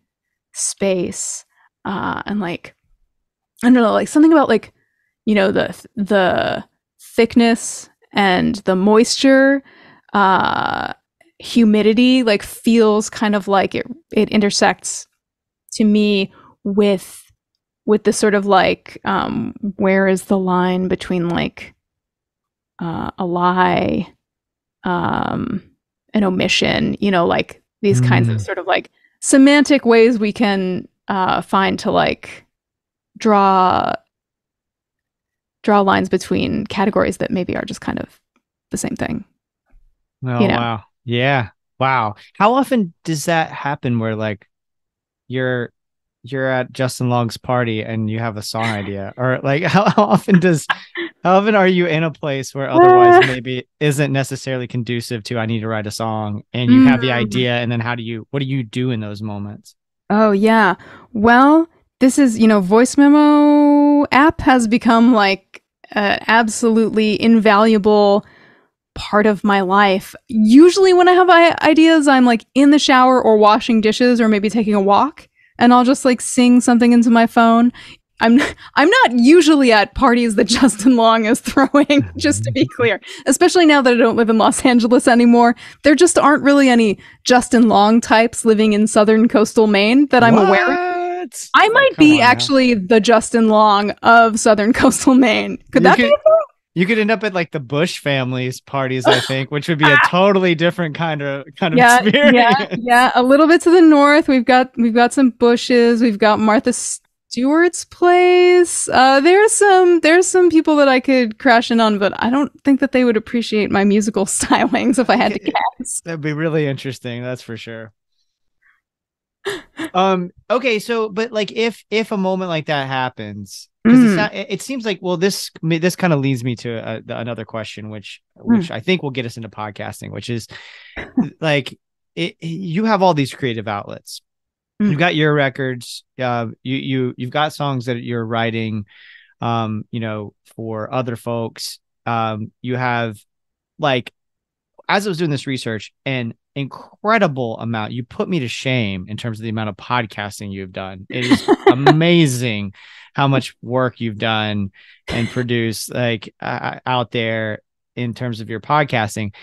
space, and like I don't know, like something about like, you know, the thickness and the moisture, humidity, like feels kind of like it intersects to me with the sort of like, where is the line between like a lie, an omission, you know, like these kinds of sort of like semantic ways we can find to like draw lines between categories that maybe are just kind of the same thing. Oh, you know? wow. Yeah. Wow. How often does that happen where like you're at Justin Long's party and you have a song idea, or like how often are you in a place where otherwise maybe isn't necessarily conducive to I need to write a song, and you have the idea, and then what do you do in those moments? Oh yeah. Well, this is, you know, voice memo app has become like absolutely invaluable part of my life. Usually when I have ideas, I'm like in the shower or washing dishes or maybe taking a walk, and I'll just like sing something into my phone. I'm not usually at parties that Justin Long is throwing, just to be clear. Especially now that I don't live in Los Angeles anymore. There just aren't really any Justin Long types living in southern coastal Maine that I'm aware of. I might be actually the Justin Long of southern coastal Maine. Could that be a thing? You could end up at like the Bush family's parties, I think, which would be a totally different kind of experience. Yeah. A little bit to the north, we've got some Bushes. We've got Martha Stewart's place. There's some people that I could crash in on, but I don't think that they would appreciate my musical stylings if I had to guess. That'd be really interesting. That's for sure. Okay, so but like if a moment like that happens, because it seems like, well, this kind of leads me to another question, which I think will get us into podcasting, which is like you have all these creative outlets. You've got your records, you've got songs that you're writing, you know, for other folks. You have, like, as I was doing this research, an incredible amount. You put me to shame in terms of the amount of podcasting you've done. It is amazing how much work you've done and produced, like, out there in terms of your podcasting.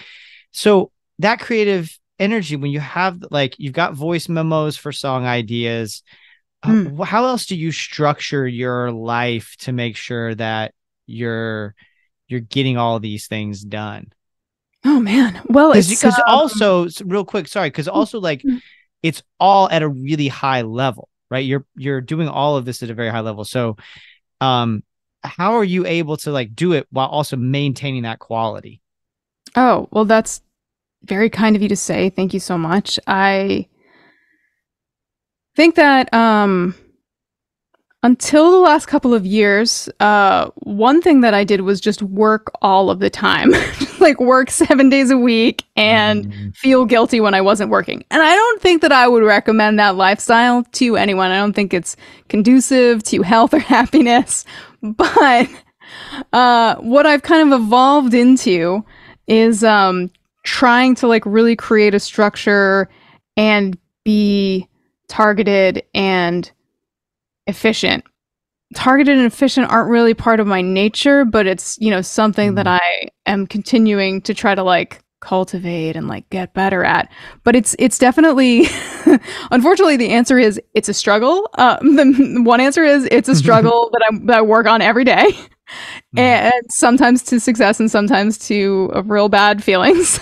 So that creative energy, when you have, like, you've got voice memos for song ideas, how else do you structure your life to make sure that you're getting all these things done? Oh man. Well, because also, real quick, sorry, because also, like, it's all at a really high level, right? You're doing all of this at a very high level. So how are you able to, like, do it while also maintaining that quality? Oh, well, that's very kind of you to say. Thank you so much. I think that until the last couple of years, one thing that I did was just work all of the time. Like, work 7 days a week and feel guilty when I wasn't working. And I don't think that I would recommend that lifestyle to anyone. I don't think it's conducive to health or happiness. But what I've kind of evolved into is trying to, like, really create a structure and be targeted and efficient. Targeted and efficient aren't really part of my nature, but it's, you know, something that I am continuing to try to, like, cultivate and, like, get better at. But it's definitely, unfortunately, the answer is it's a struggle. The one answer is it's a struggle that I work on every day, and sometimes to success and sometimes to real bad feelings.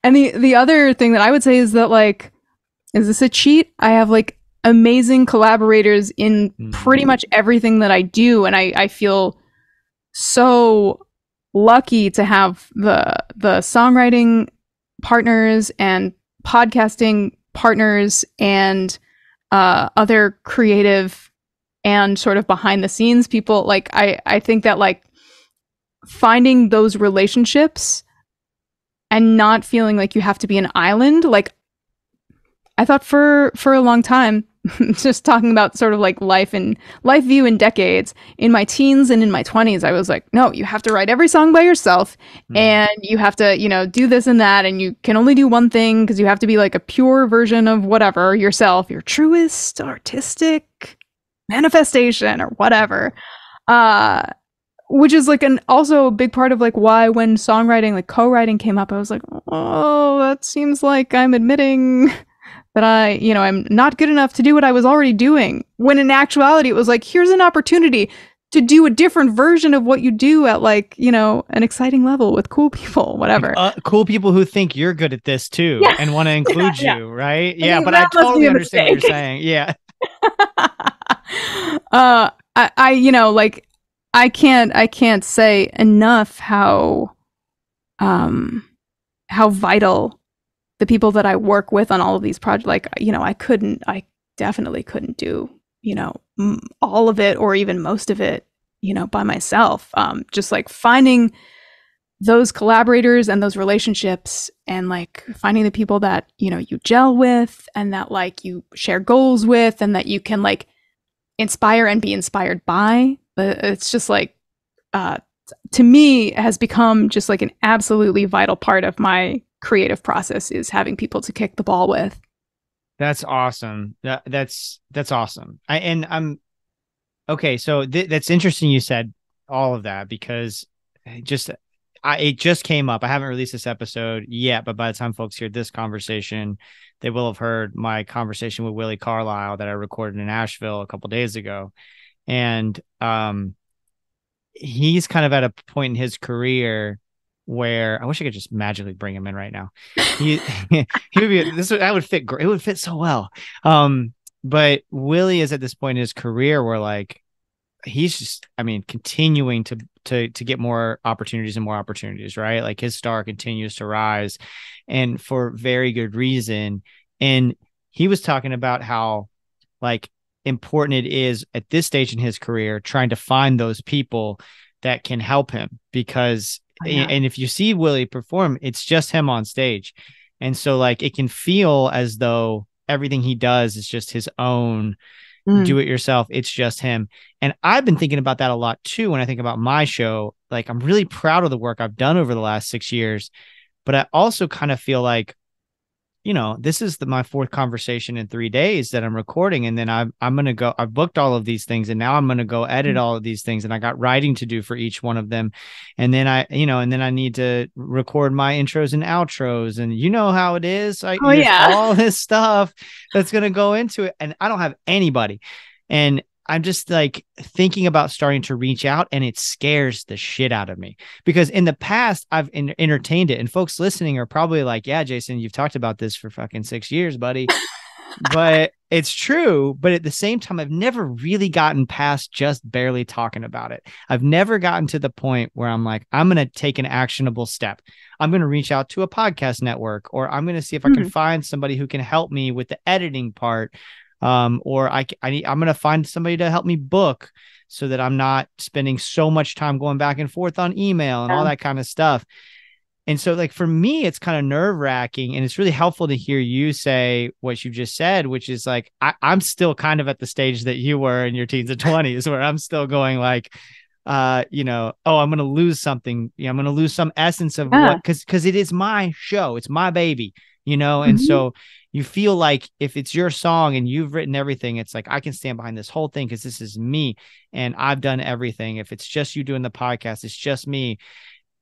And the other thing that I would say is that, like, is this a cheat? I have, like, amazing collaborators in pretty much everything that I do, and I feel so lucky to have the songwriting partners and podcasting partners and other creative and sort of behind the scenes people. Like, I think that, like, finding those relationships and not feeling like you have to be an island. Like, I thought for a long time just talking about sort of like life view in decades. In my teens and in my 20s, I was like, no, you have to write every song by yourself, and you have to, do this and that, and you can only do one thing because you have to be like a pure version of whatever yourself, your truest artistic manifestation or whatever. Which is like also a big part of like why when songwriting, like co-writing came up, I was like, oh, that seems like I'm admitting that I'm not good enough to do what I was already doing. When in actuality, it was like, here's an opportunity to do a different version of what you do at like, an exciting level with cool people, whatever. Cool people who think you're good at this too and want to include you, right? Yeah, but I that must totally be a understand what mistake. you're saying. Yeah. I can't say enough how vital the people that I work with on all of these projects, like, I definitely couldn't do, all of it or even most of it, by myself. Just like finding those collaborators and those relationships and like finding the people that, you gel with and that like you share goals with and that you can like inspire and be inspired by. It's just like, to me, it has become just like an absolutely vital part of my creative process is having people to kick the ball with. That's awesome. That's awesome. Okay. So that's interesting. You said all of that because it just came up. I haven't released this episode yet, but by the time folks hear this conversation, they will have heard my conversation with Willie Carlisle that I recorded in Asheville a couple of days ago. And he's kind of at a point in his career where I wish I could just magically bring him in right now. He would be that would fit great. It would fit so well. But Willie is at this point in his career where like he's just, continuing to get more opportunities and more opportunities, right? Like his star continues to rise, and for very good reason. And he was talking about how like important it is at this stage in his career trying to find those people that can help him because and if you see Willie perform, it's just him on stage. And so like it can feel as though everything he does is just his own do it yourself. It's just him. And I've been thinking about that a lot too when I think about my show. Like I'm really proud of the work I've done over the last 6 years, but I also kind of feel like this is my fourth conversation in 3 days that I'm recording. And then I'm going to go, I've booked all of these things and now I'm going to go edit all of these things. And I got writing to do for each one of them. And then I need to record my intros and outros. And you know how it is. All this stuff that's going to go into it. And I don't have anybody. And I'm just like thinking about starting to reach out, and it scares the shit out of me because in the past I've entertained it, and folks listening are probably like, yeah, Jason, you've talked about this for fucking 6 years, buddy. But it's true. But at the same time, I've never really gotten past just barely talking about it. I've never gotten to the point where I'm like, I'm going to take an actionable step. I'm going to reach out to a podcast network, or I'm going to see if I can find somebody who can help me with the editing part. Or I'm going to find somebody to help me book so that I'm not spending so much time going back and forth on email and all that kind of stuff. And so like, for me, it's kind of nerve wracking, and it's really helpful to hear you say what you just said, which is like, I'm still kind of at the stage that you were in your teens and 20s where I'm still going like, I'm going to lose something. I'm going to lose some essence of what, cause it is my show. It's my baby, and so you feel like if it's your song and you've written everything, it's like, I can stand behind this whole thing because this is me and I've done everything. If it's just you doing the podcast, it's just me.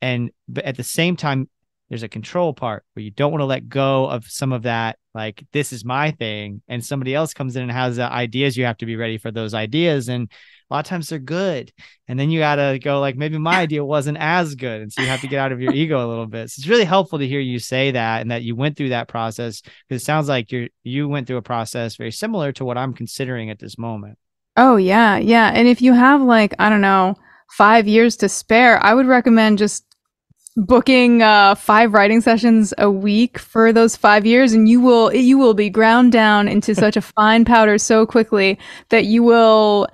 But at the same time, there's a control part where you don't want to let go of some of that. Like, this is my thing, and somebody else comes in and has the ideas. You have to be ready for those ideas. And a lot of times they're good. And then you got to go like, maybe my idea wasn't as good. And so you have to get out of your ego a little bit. So it's really helpful to hear you say that, and that you went through that process, because it sounds like you went through a process very similar to what I'm considering at this moment. Oh yeah. Yeah. And if you have like, I don't know, 5 years to spare, I would recommend just booking 5 writing sessions a week for those 5 years, and you will be ground down into such a fine powder so quickly that you will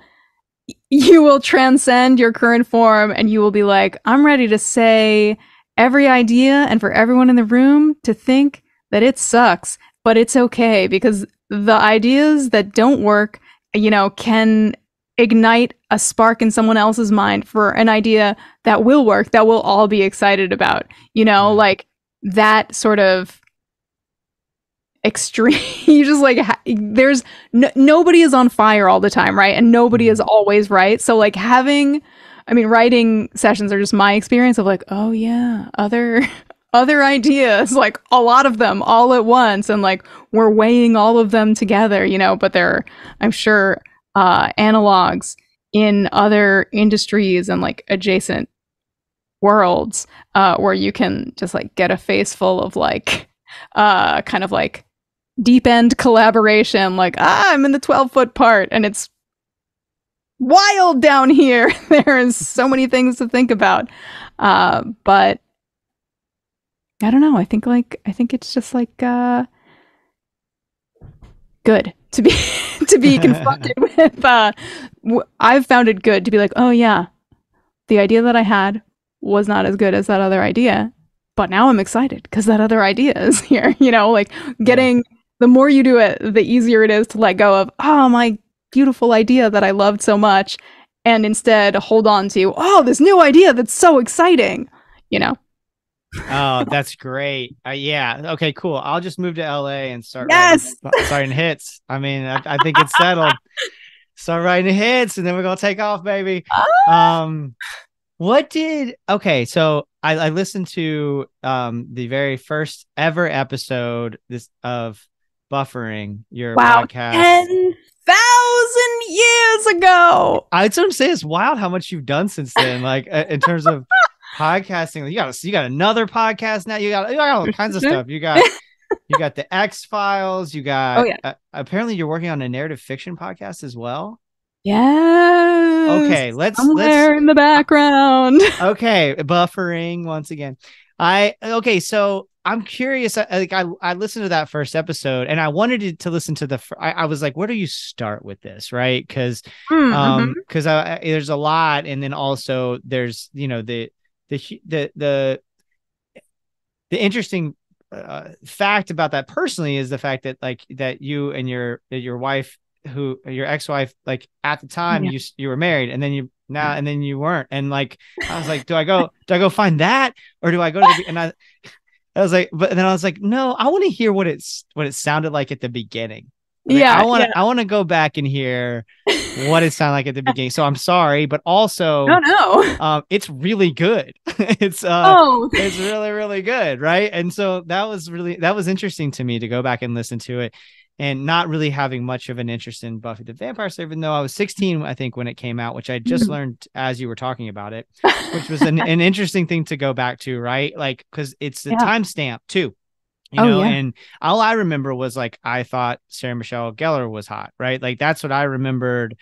transcend your current form, and you will be like, I'm ready to say every idea and for everyone in the room to think that it sucks, but it's okay, because the ideas that don't work, can ignite a spark in someone else's mind for an idea that will work, that we'll all be excited about, like that sort of extreme. You just like there's nobody is on fire all the time, right? And nobody is always right. So like writing sessions are just my experience of like, oh yeah, other ideas, like a lot of them all at once, and like we're weighing all of them together, but there are, I'm sure, analogs in other industries and like adjacent worlds where you can just like get a face full of like kind of like deep end collaboration, like I'm in the 12-foot part and it's wild down here. There is so many things to think about, but I don't know. I think it's just like good to be to be confronted with. I've found it good to be like, oh yeah, the idea that I had was not as good as that other idea, but now I'm excited because that other idea is here. Like getting the more you do it, the easier it is to let go of my beautiful idea that I loved so much, and instead hold on to this new idea that's so exciting. Oh, that's great. Yeah. Okay, cool. I'll just move to LA and start writing hits. I mean, I think it's settled. Start writing hits and then we're going to take off, baby. So I listened to the very first ever episode of Buffering, your podcast. 10,000 years ago. I'd sort of say it's wild how much you've done since then, like in terms of podcasting. You got another podcast now. You got all kinds of stuff. You got the X-Files. You got apparently you're working on a narrative fiction podcast as well. Yeah. Okay, let's in the background. Okay, buffering once again. So I'm curious. I listened to that first episode and I wanted to listen to I was like, where do you start with this, right? Because there's a lot, and then also there's the interesting fact about that personally is the fact that that you and your wife, your ex-wife, like at the time you were married, and then you weren't, and like I was like, do I go find that, or do I go to and I was like, but then I was like, no, I want to hear what it sounded like at the beginning. I want to go back and hear what it sounded like at the beginning. So I'm sorry, but also, it's really good. It's really, really good, right? And so that was interesting to me to go back and listen to it, and not really having much of an interest in Buffy the Vampire Slayer, even though I was 16, I think, when it came out, which I just learned as you were talking about it, which was an interesting thing to go back to, right? Like, because it's the timestamp too. And all I remember was like, I thought Sarah Michelle Gellar was hot, right? Like that's what I remembered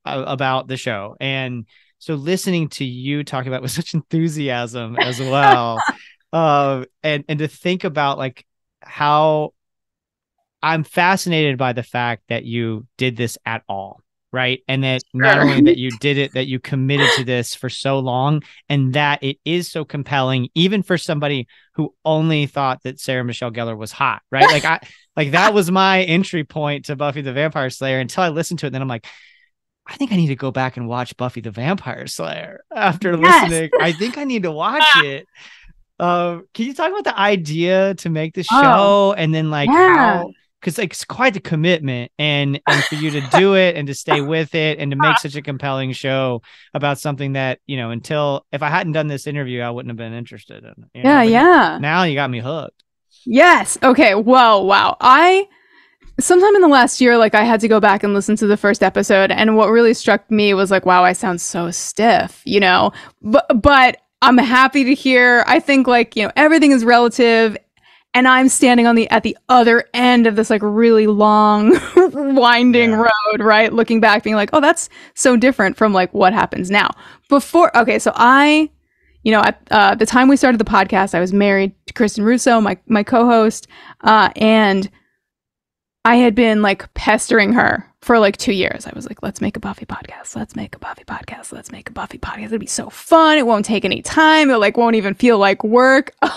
about the show. And so listening to you talk about it with such enthusiasm as well, and to think about like how I'm fascinated by the fact that you did this at all, right? And that not only that you did it, that you committed to this for so long, and that it is so compelling, even for somebody who only thought that Sarah Michelle Gellar was hot, right? Like that was my entry point to Buffy the Vampire Slayer until I listened to it. And then I'm like, I think I need to go back and watch Buffy the Vampire Slayer after listening. I think I need to watch it. Can you talk about the idea to make the show, and then like how? Because like, it's quite the commitment, and for you to do it and to stay with it and to make such a compelling show about something that, if I hadn't done this interview, I wouldn't have been interested in. Now you got me hooked. Yes. Okay. Well, wow. Sometime in the last year, like I had to go back and listen to the first episode, and what really struck me was like, wow, I sound so stiff, but I'm happy to hear. I think like, everything is relative. And I'm standing at the other end of this like really long winding road, right? Looking back, being like, oh, that's so different from like what happens now. So at the time we started the podcast, I was married to Kristen Russo, my co-host, and I had been like pestering her for like 2 years. I was like, let's make a Buffy podcast. Let's make a Buffy podcast. Let's make a Buffy podcast. It'll be so fun. It won't take any time. It like won't even feel like work. Was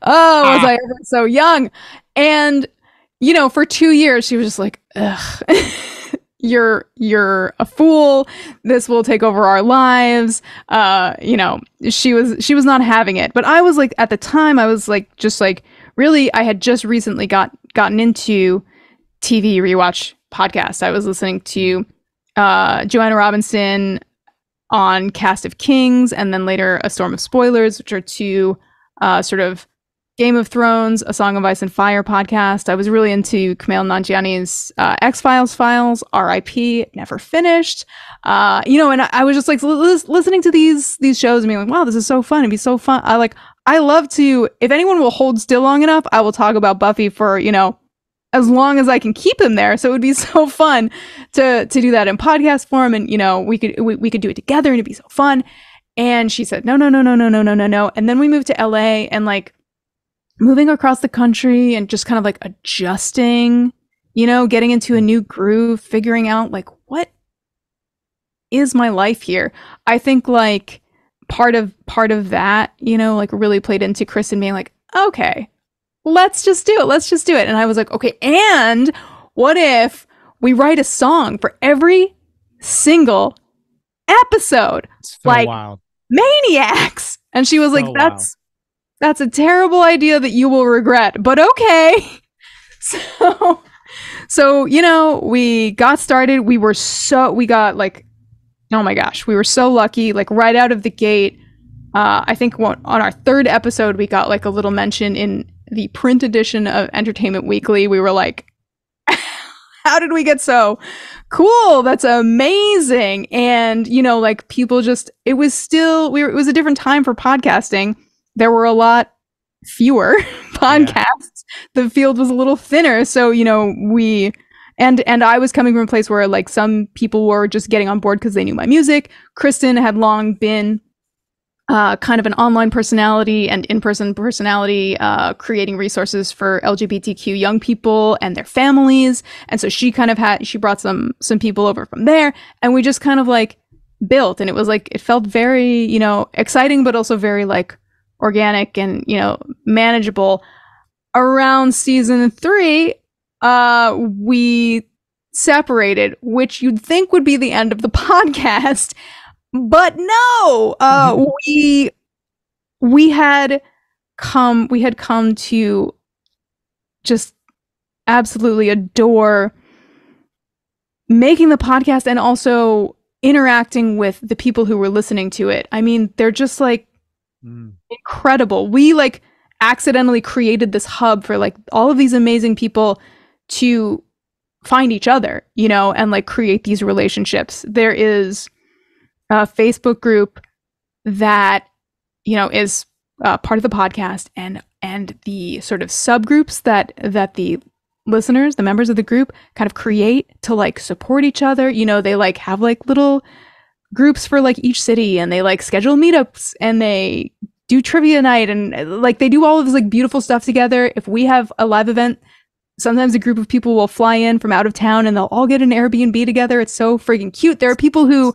I ever so young? And for 2 years, she was just like, ugh, you're a fool. This will take over our lives. She was not having it. But I was like, at the time, I was like, just like, really, I had just recently gotten into TV rewatch podcasts. I was listening to Joanna Robinson on Cast of Kings, and then later A Storm of Spoilers, which are two sort of Game of Thrones, A Song of Ice and Fire podcast. I was really into Kumail Nanjiani's X-Files files, R.I.P., never finished. And I was just like listening to these shows and being like, wow, this is so fun. It'd be so fun. I love to, if anyone will hold still long enough, I will talk about Buffy for, as long as I can keep him there. So it would be so fun to do that in podcast form. And, we could do it together and it'd be so fun. And she said, no. And then we moved to LA and like, moving across the country and just kind of like adjusting, getting into a new groove, figuring out like, what is my life here? I think like part of that, like really played into Kristen being like, okay, let's just do it. And I was like, okay, and what if we write a song for every single episode? So like wild. Maniacs. And she was So like, that's a terrible idea that you will regret, but okay. So, we got started. We got like, oh my gosh, we were so lucky, like right out of the gate. I think on our third episode, we got like a little mention in the print edition of Entertainment Weekly. We were like, how did we get so cool? That's amazing. And, like people just, it was a different time for podcasting. There were a lot fewer podcasts. Yeah. The field was a little thinner. So, and I was coming from a place where like some people were just getting on board because they knew my music. Kristen had long been kind of an online personality and in-person personality, creating resources for LGBTQ young people and their families. And so she kind of she brought some people over from there, and we just kind of like built, and it was like, it felt very, exciting, but also very like organic and, manageable. Around season 3, we separated, which you'd think would be the end of the podcast, but no, we had come to just absolutely adore making the podcast and also interacting with the people who were listening to it. I mean, they're just like incredible. We like accidentally created this hub for like all of these amazing people to find each other, and like create these relationships. There is a Facebook group that, is part of the podcast, and the sort of subgroups that the listeners, the members of the group kind of create to like support each other. They like have like little groups for like each city, and they like schedule meetups, and they do trivia night, and like they do all of this like beautiful stuff together. If we have a live event, sometimes a group of people will fly in from out of town and they'll all get an Airbnb together. It's so freaking cute. There are people who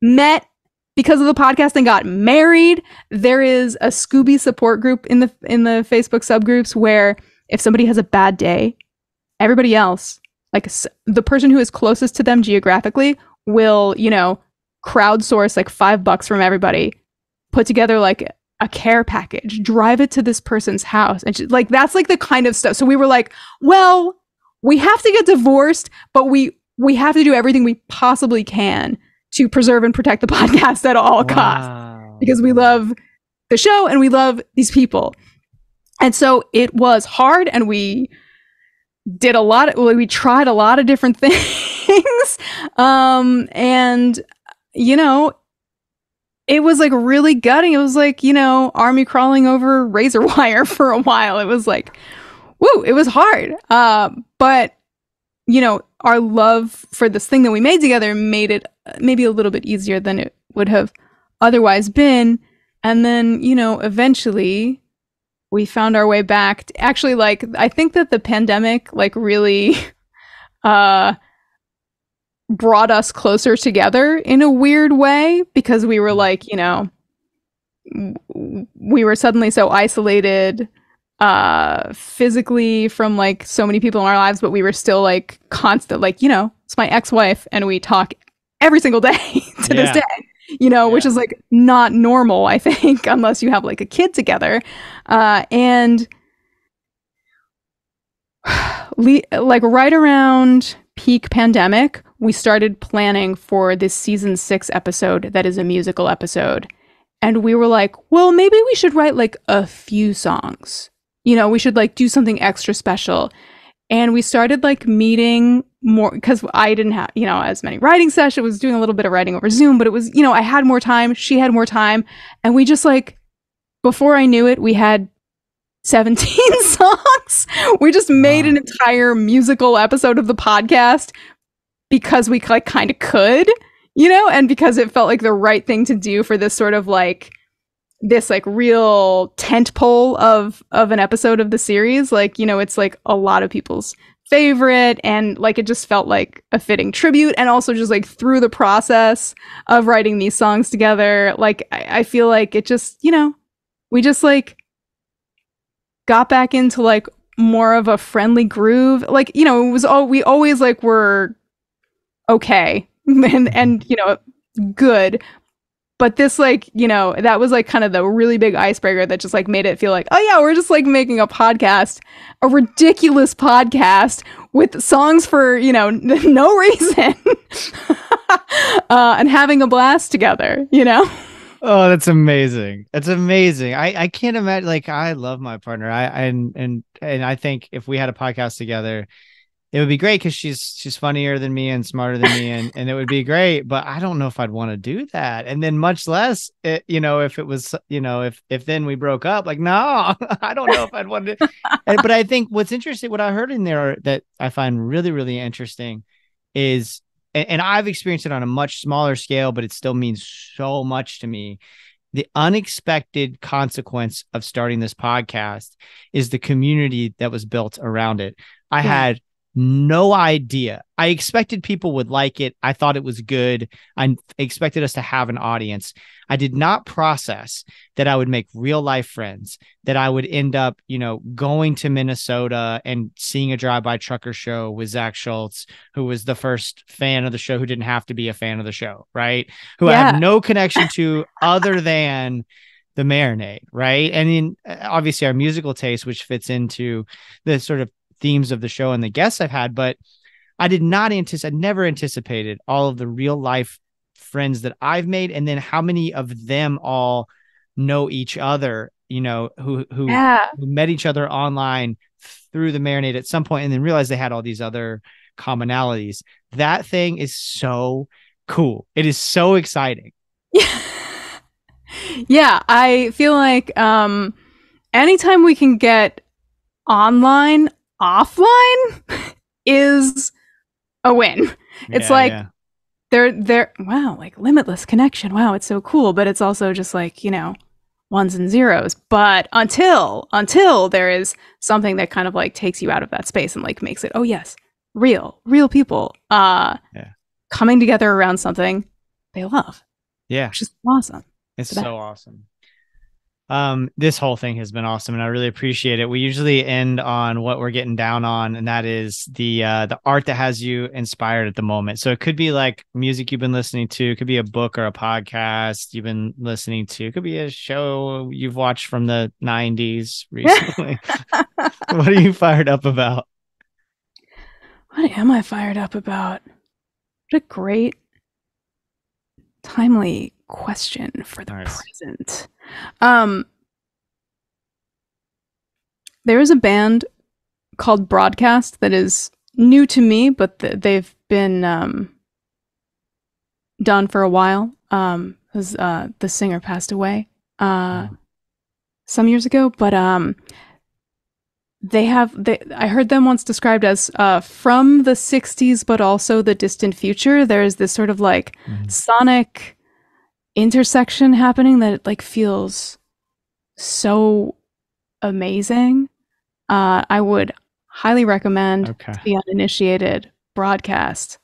met because of the podcast and got married. There is a Scooby support group in the Facebook subgroups where if somebody has a bad day, everybody else, like the person who is closest to them geographically, will, crowdsource like $5 from everybody, put together like a care package, drive it to this person's house. And like, that's like the kind of stuff. So we were like, well, we have to get divorced, but we have to do everything we possibly can to preserve and protect the podcast at all costs, because we love the show and we love these people. And so it was hard, and we did we tried a lot of different things. And, it was like really gutting. It was like, army crawling over razor wire for a while. It was like, woo, it was hard. But, our love for this thing that we made together made it maybe a little bit easier than it would have otherwise been. And then, eventually we found our way back to, actually, like, I think that the pandemic, like, really brought us closer together in a weird way, because we were like, we were suddenly so isolated physically from like so many people in our lives, but we were still like constant, like, you know, it's my ex-wife and we talk every single day to this day, you know, which is like not normal, I think, unless you have like a kid together. And like right around peak pandemic, we started planning for this season 6 episode that is a musical episode. And we were like, well, maybe we should write like a few songs. You know, we should like do something extra special. And we started like meeting more because I didn't have, you know, as many writing sessions. I was doing a little bit of writing over Zoom, but it was, you know, I had more time. She had more time. And we just like, before I knew it, we had 17 songs. We just made an entire musical episode of the podcast because we like kind of could, you know, and because it felt like the right thing to do for this sort of like this like real tent pole of an episode of the series. Like, you know, it's like a lot of people's favorite, and like it just felt like a fitting tribute. And also just like through the process of writing these songs together, like I feel like it just, you know, we just like got back into like more of a friendly groove. Like, you know, it was all, we always like were okay and you know, good. But this like, you know, that was like kind of the really big icebreaker that just like made it feel like, oh yeah, we're just like making a podcast, a ridiculous podcast with songs for, you know, no reason. And having a blast together, you know? Oh, that's amazing. That's amazing. I can't imagine, like, I love my partner. And I think if we had a podcast together, it would be great because she's funnier than me and smarter than me, and it would be great. But I don't know if I'd want to do that. And then much less, you know, if it was, you know, if then we broke up, like, no, I don't know if I'd want to. But I think what's interesting, what I heard in there that I find really, really interesting is, and I've experienced it on a much smaller scale, but it still means so much to me. The unexpected consequence of starting this podcast is the community that was built around it. I had no idea. I expected people would like it. I thought it was good. I expected us to have an audience. I did not process that I would make real life friends, that I would end up, you know, going to Minnesota and seeing a drive-by trucker show with Zach Schultz, who was the first fan of the show, who didn't have to be a fan of the show, right? Who I have no connection to other than the Marinade, right? And then obviously our musical taste, which fits into the sort of themes of the show and the guests I've had, but I never anticipated all of the real life friends that I've made, and then how many of them all know each other, you know, who met each other online through the Marinade at some point and then realized they had all these other commonalities. That thing is so cool. It is so exciting. Yeah, I feel like anytime we can get online offline is a win. It's like they're wow, like limitless connection. Wow, it's so cool, but it's also just like, you know, ones and zeros. But until there is something that kind of like takes you out of that space and like makes it, oh yes, real people coming together around something they love. Yeah. Which is awesome. It's so awesome. This whole thing has been awesome, and I really appreciate it. We usually end on what we're getting down on, and that is the art that has you inspired at the moment. So it could be like music you've been listening to, it could be a book or a podcast you've been listening to, it could be a show you've watched from the 90s recently. What are you fired up about? What am I fired up about? What a great, timely question for the present. There is a band called Broadcast that is new to me, but they've been done for a while. Because the singer passed away some years ago, but I heard them once described as from the 60s, but also the distant future. There's this sort of like sonic intersection happening that like feels so amazing. I would highly recommend to the uninitiated Broadcast.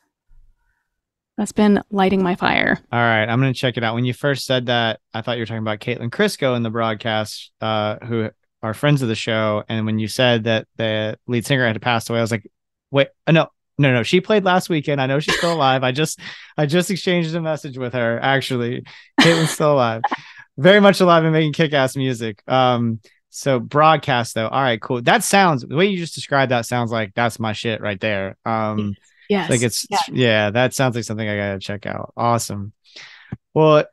That's been lighting my fire. All right, I'm going to check it out. When you first said that, I thought you were talking about Caitlin Crisco in the Broadcast, who are friends of the show. And when you said that the lead singer had passed away, I was like, wait, no. She played last weekend. I know she's still alive. I just exchanged a message with her. Actually, Caitlin's still alive, very much alive and making kick-ass music. So broadcast though. All right, cool. That sounds, the way you just described that sounds like that's my shit right there. Yes. Like yeah, that sounds like something I gotta check out. Awesome. Well,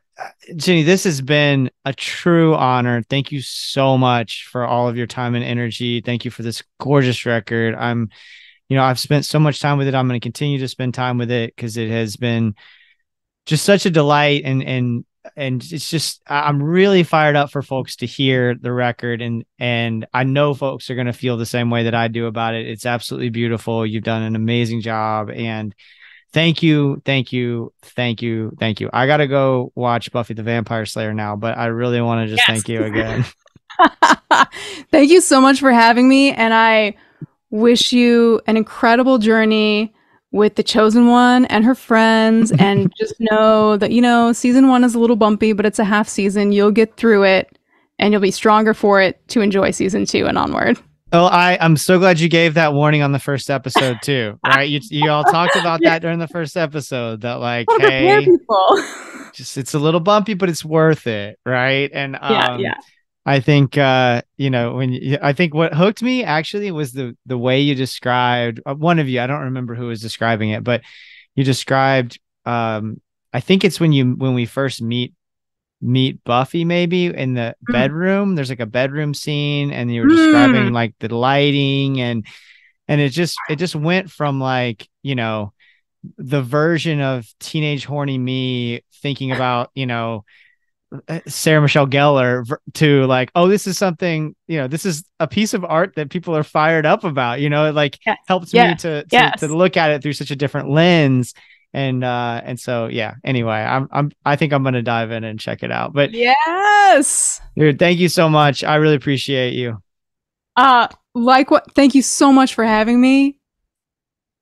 Jenny, this has been a true honor. Thank you so much for all of your time and energy. Thank you for this gorgeous record. I've spent so much time with it. I'm going to continue to spend time with it because it has been just such a delight. And it's just, I'm really fired up for folks to hear the record. And I know folks are going to feel the same way that I do about it. It's absolutely beautiful. You've done an amazing job. And thank you. I got to go watch Buffy the Vampire Slayer now, but I really want to just thank you again. Thank you so much for having me. And I wish you an incredible journey with the chosen one and her friends. And just know that, season 1 is a little bumpy, but it's a half season. You'll get through it and you'll be stronger for it to enjoy season 2 and onward. Oh, I'm so glad you gave that warning on the first episode too, right? You all talked about that during the first episode, that like, hey, just, it's a little bumpy, but it's worth it. Right. And, I think, I think what hooked me actually was the way you described one of you. I don't remember who was describing it, but you described, I think it's when we first meet Buffy, maybe in the bedroom. There's like a bedroom scene, and you were describing like the lighting, and it just went from like, the version of teenage horny me thinking about, Sarah Michelle Gellar to like, oh, this is something, this is a piece of art that people are fired up about, it like helps me to look at it through such a different lens. And so, yeah, anyway, I think I'm going to dive in and check it out, but yes, dude, thank you so much. I really appreciate you. Thank you so much for having me.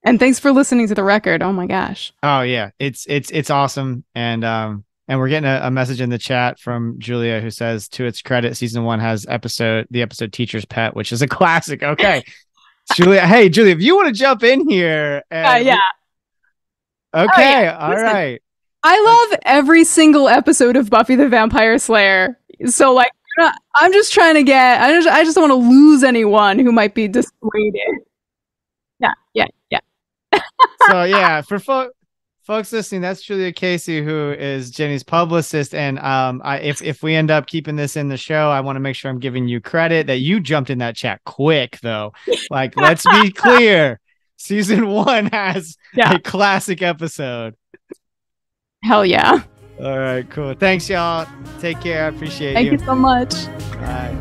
And thanks for listening to the record. Oh my gosh. Oh yeah. It's awesome. And we're getting a message in the chat from Julia who says, to its credit, season 1 has the episode Teacher's Pet, which is a classic. Okay. Julia, if you want to jump in here. Okay. All right. I love every single episode of Buffy the Vampire Slayer. So like, I'm just trying to I just don't want to lose anyone who might be dissuaded. Yeah. So yeah, for folks listening, that's Julia Casey, who is Jenny's publicist. And if we end up keeping this in the show, I want to make sure I'm giving you credit that you jumped in that chat quick, though. Like, let's be clear. Season 1 has a classic episode. Hell yeah. All right, cool. Thanks, y'all. Take care. I appreciate you. Thank you so much. Bye.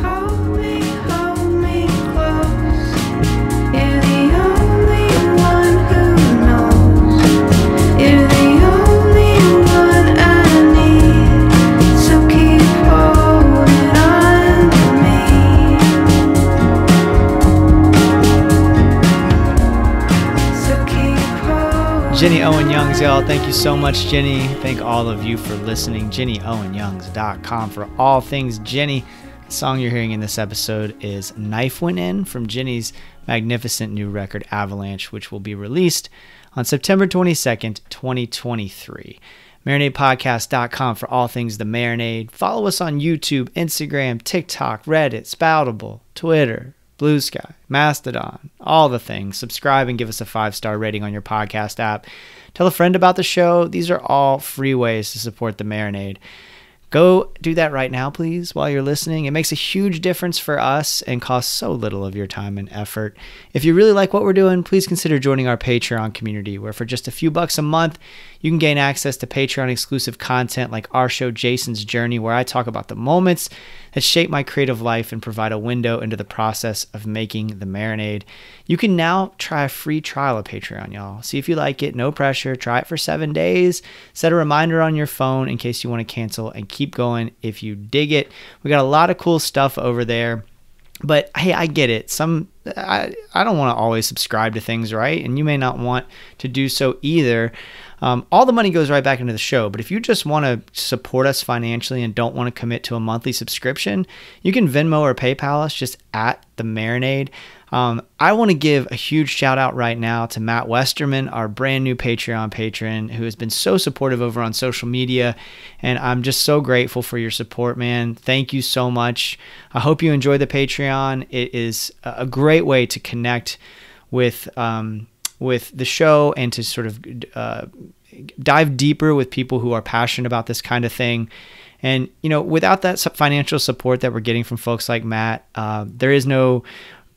Hold me close. You're the only one who knows. You're the only one I need. So keep holding on to me. So keep holding. Jenny Owen Youngs, y'all. Thank you so much, Jenny. Thank all of you for listening. JennyOwenYoungs.com for all things Jenny. The song you're hearing in this episode is Knife Went In from Jenny's magnificent new record, Avalanche, which will be released on September 22nd, 2023. MarinadePodcast.com for all things The Marinade. Follow us on YouTube, Instagram, TikTok, Reddit, Spoutable, Twitter, Blue Sky, Mastodon, all the things. Subscribe and give us a 5-star rating on your podcast app. Tell a friend about the show. These are all free ways to support The Marinade. Go do that right now, please, while you're listening. It makes a huge difference for us and costs so little of your time and effort. If you really like what we're doing, please consider joining our Patreon community, where for just a few bucks a month, you can gain access to Patreon exclusive content like our show, Jason's Journey, where I talk about the moments that shape my creative life and provide a window into the process of making The Marinade. You can now try a free trial of Patreon, y'all. See if you like it. No pressure. Try it for 7 days. Set a reminder on your phone in case you want to cancel, and keep going if you dig it. We got a lot of cool stuff over there. But hey, I get it. I don't want to always subscribe to things, right? And you may not want to do so either. All the money goes right back into the show. But if you just want to support us financially and don't want to commit to a monthly subscription, you can Venmo or PayPal us just at the Marinade. I want to give a huge shout out right now to Matt Westerman, our brand new Patreon patron, who has been so supportive over on social media. And I'm just so grateful for your support, man. Thank you so much. I hope you enjoy the Patreon. It is a great way to connect with the show and to sort of dive deeper with people who are passionate about this kind of thing. And, without that financial support that we're getting from folks like Matt, there is no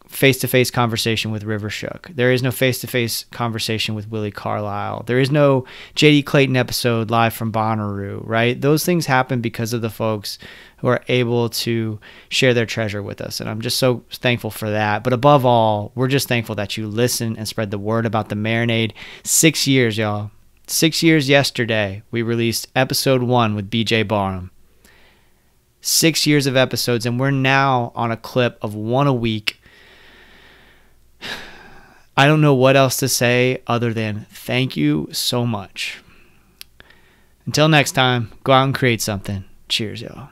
face-to-face conversation with River Shook. There is no face-to-face conversation with Willie Carlisle. There is no JD Clayton episode live from Bonnaroo, right? Those things happen because of the folks who are able to share their treasure with us. And I'm just so thankful for that. But above all, we're just thankful that you listen and spread the word about the Marinade. 6 years, y'all. 6 years yesterday, we released episode 1 with BJ Barnum. 6 years of episodes, and we're now on a clip of 1 a week. I don't know what else to say other than thank you so much. Until next time, go out and create something. Cheers, y'all.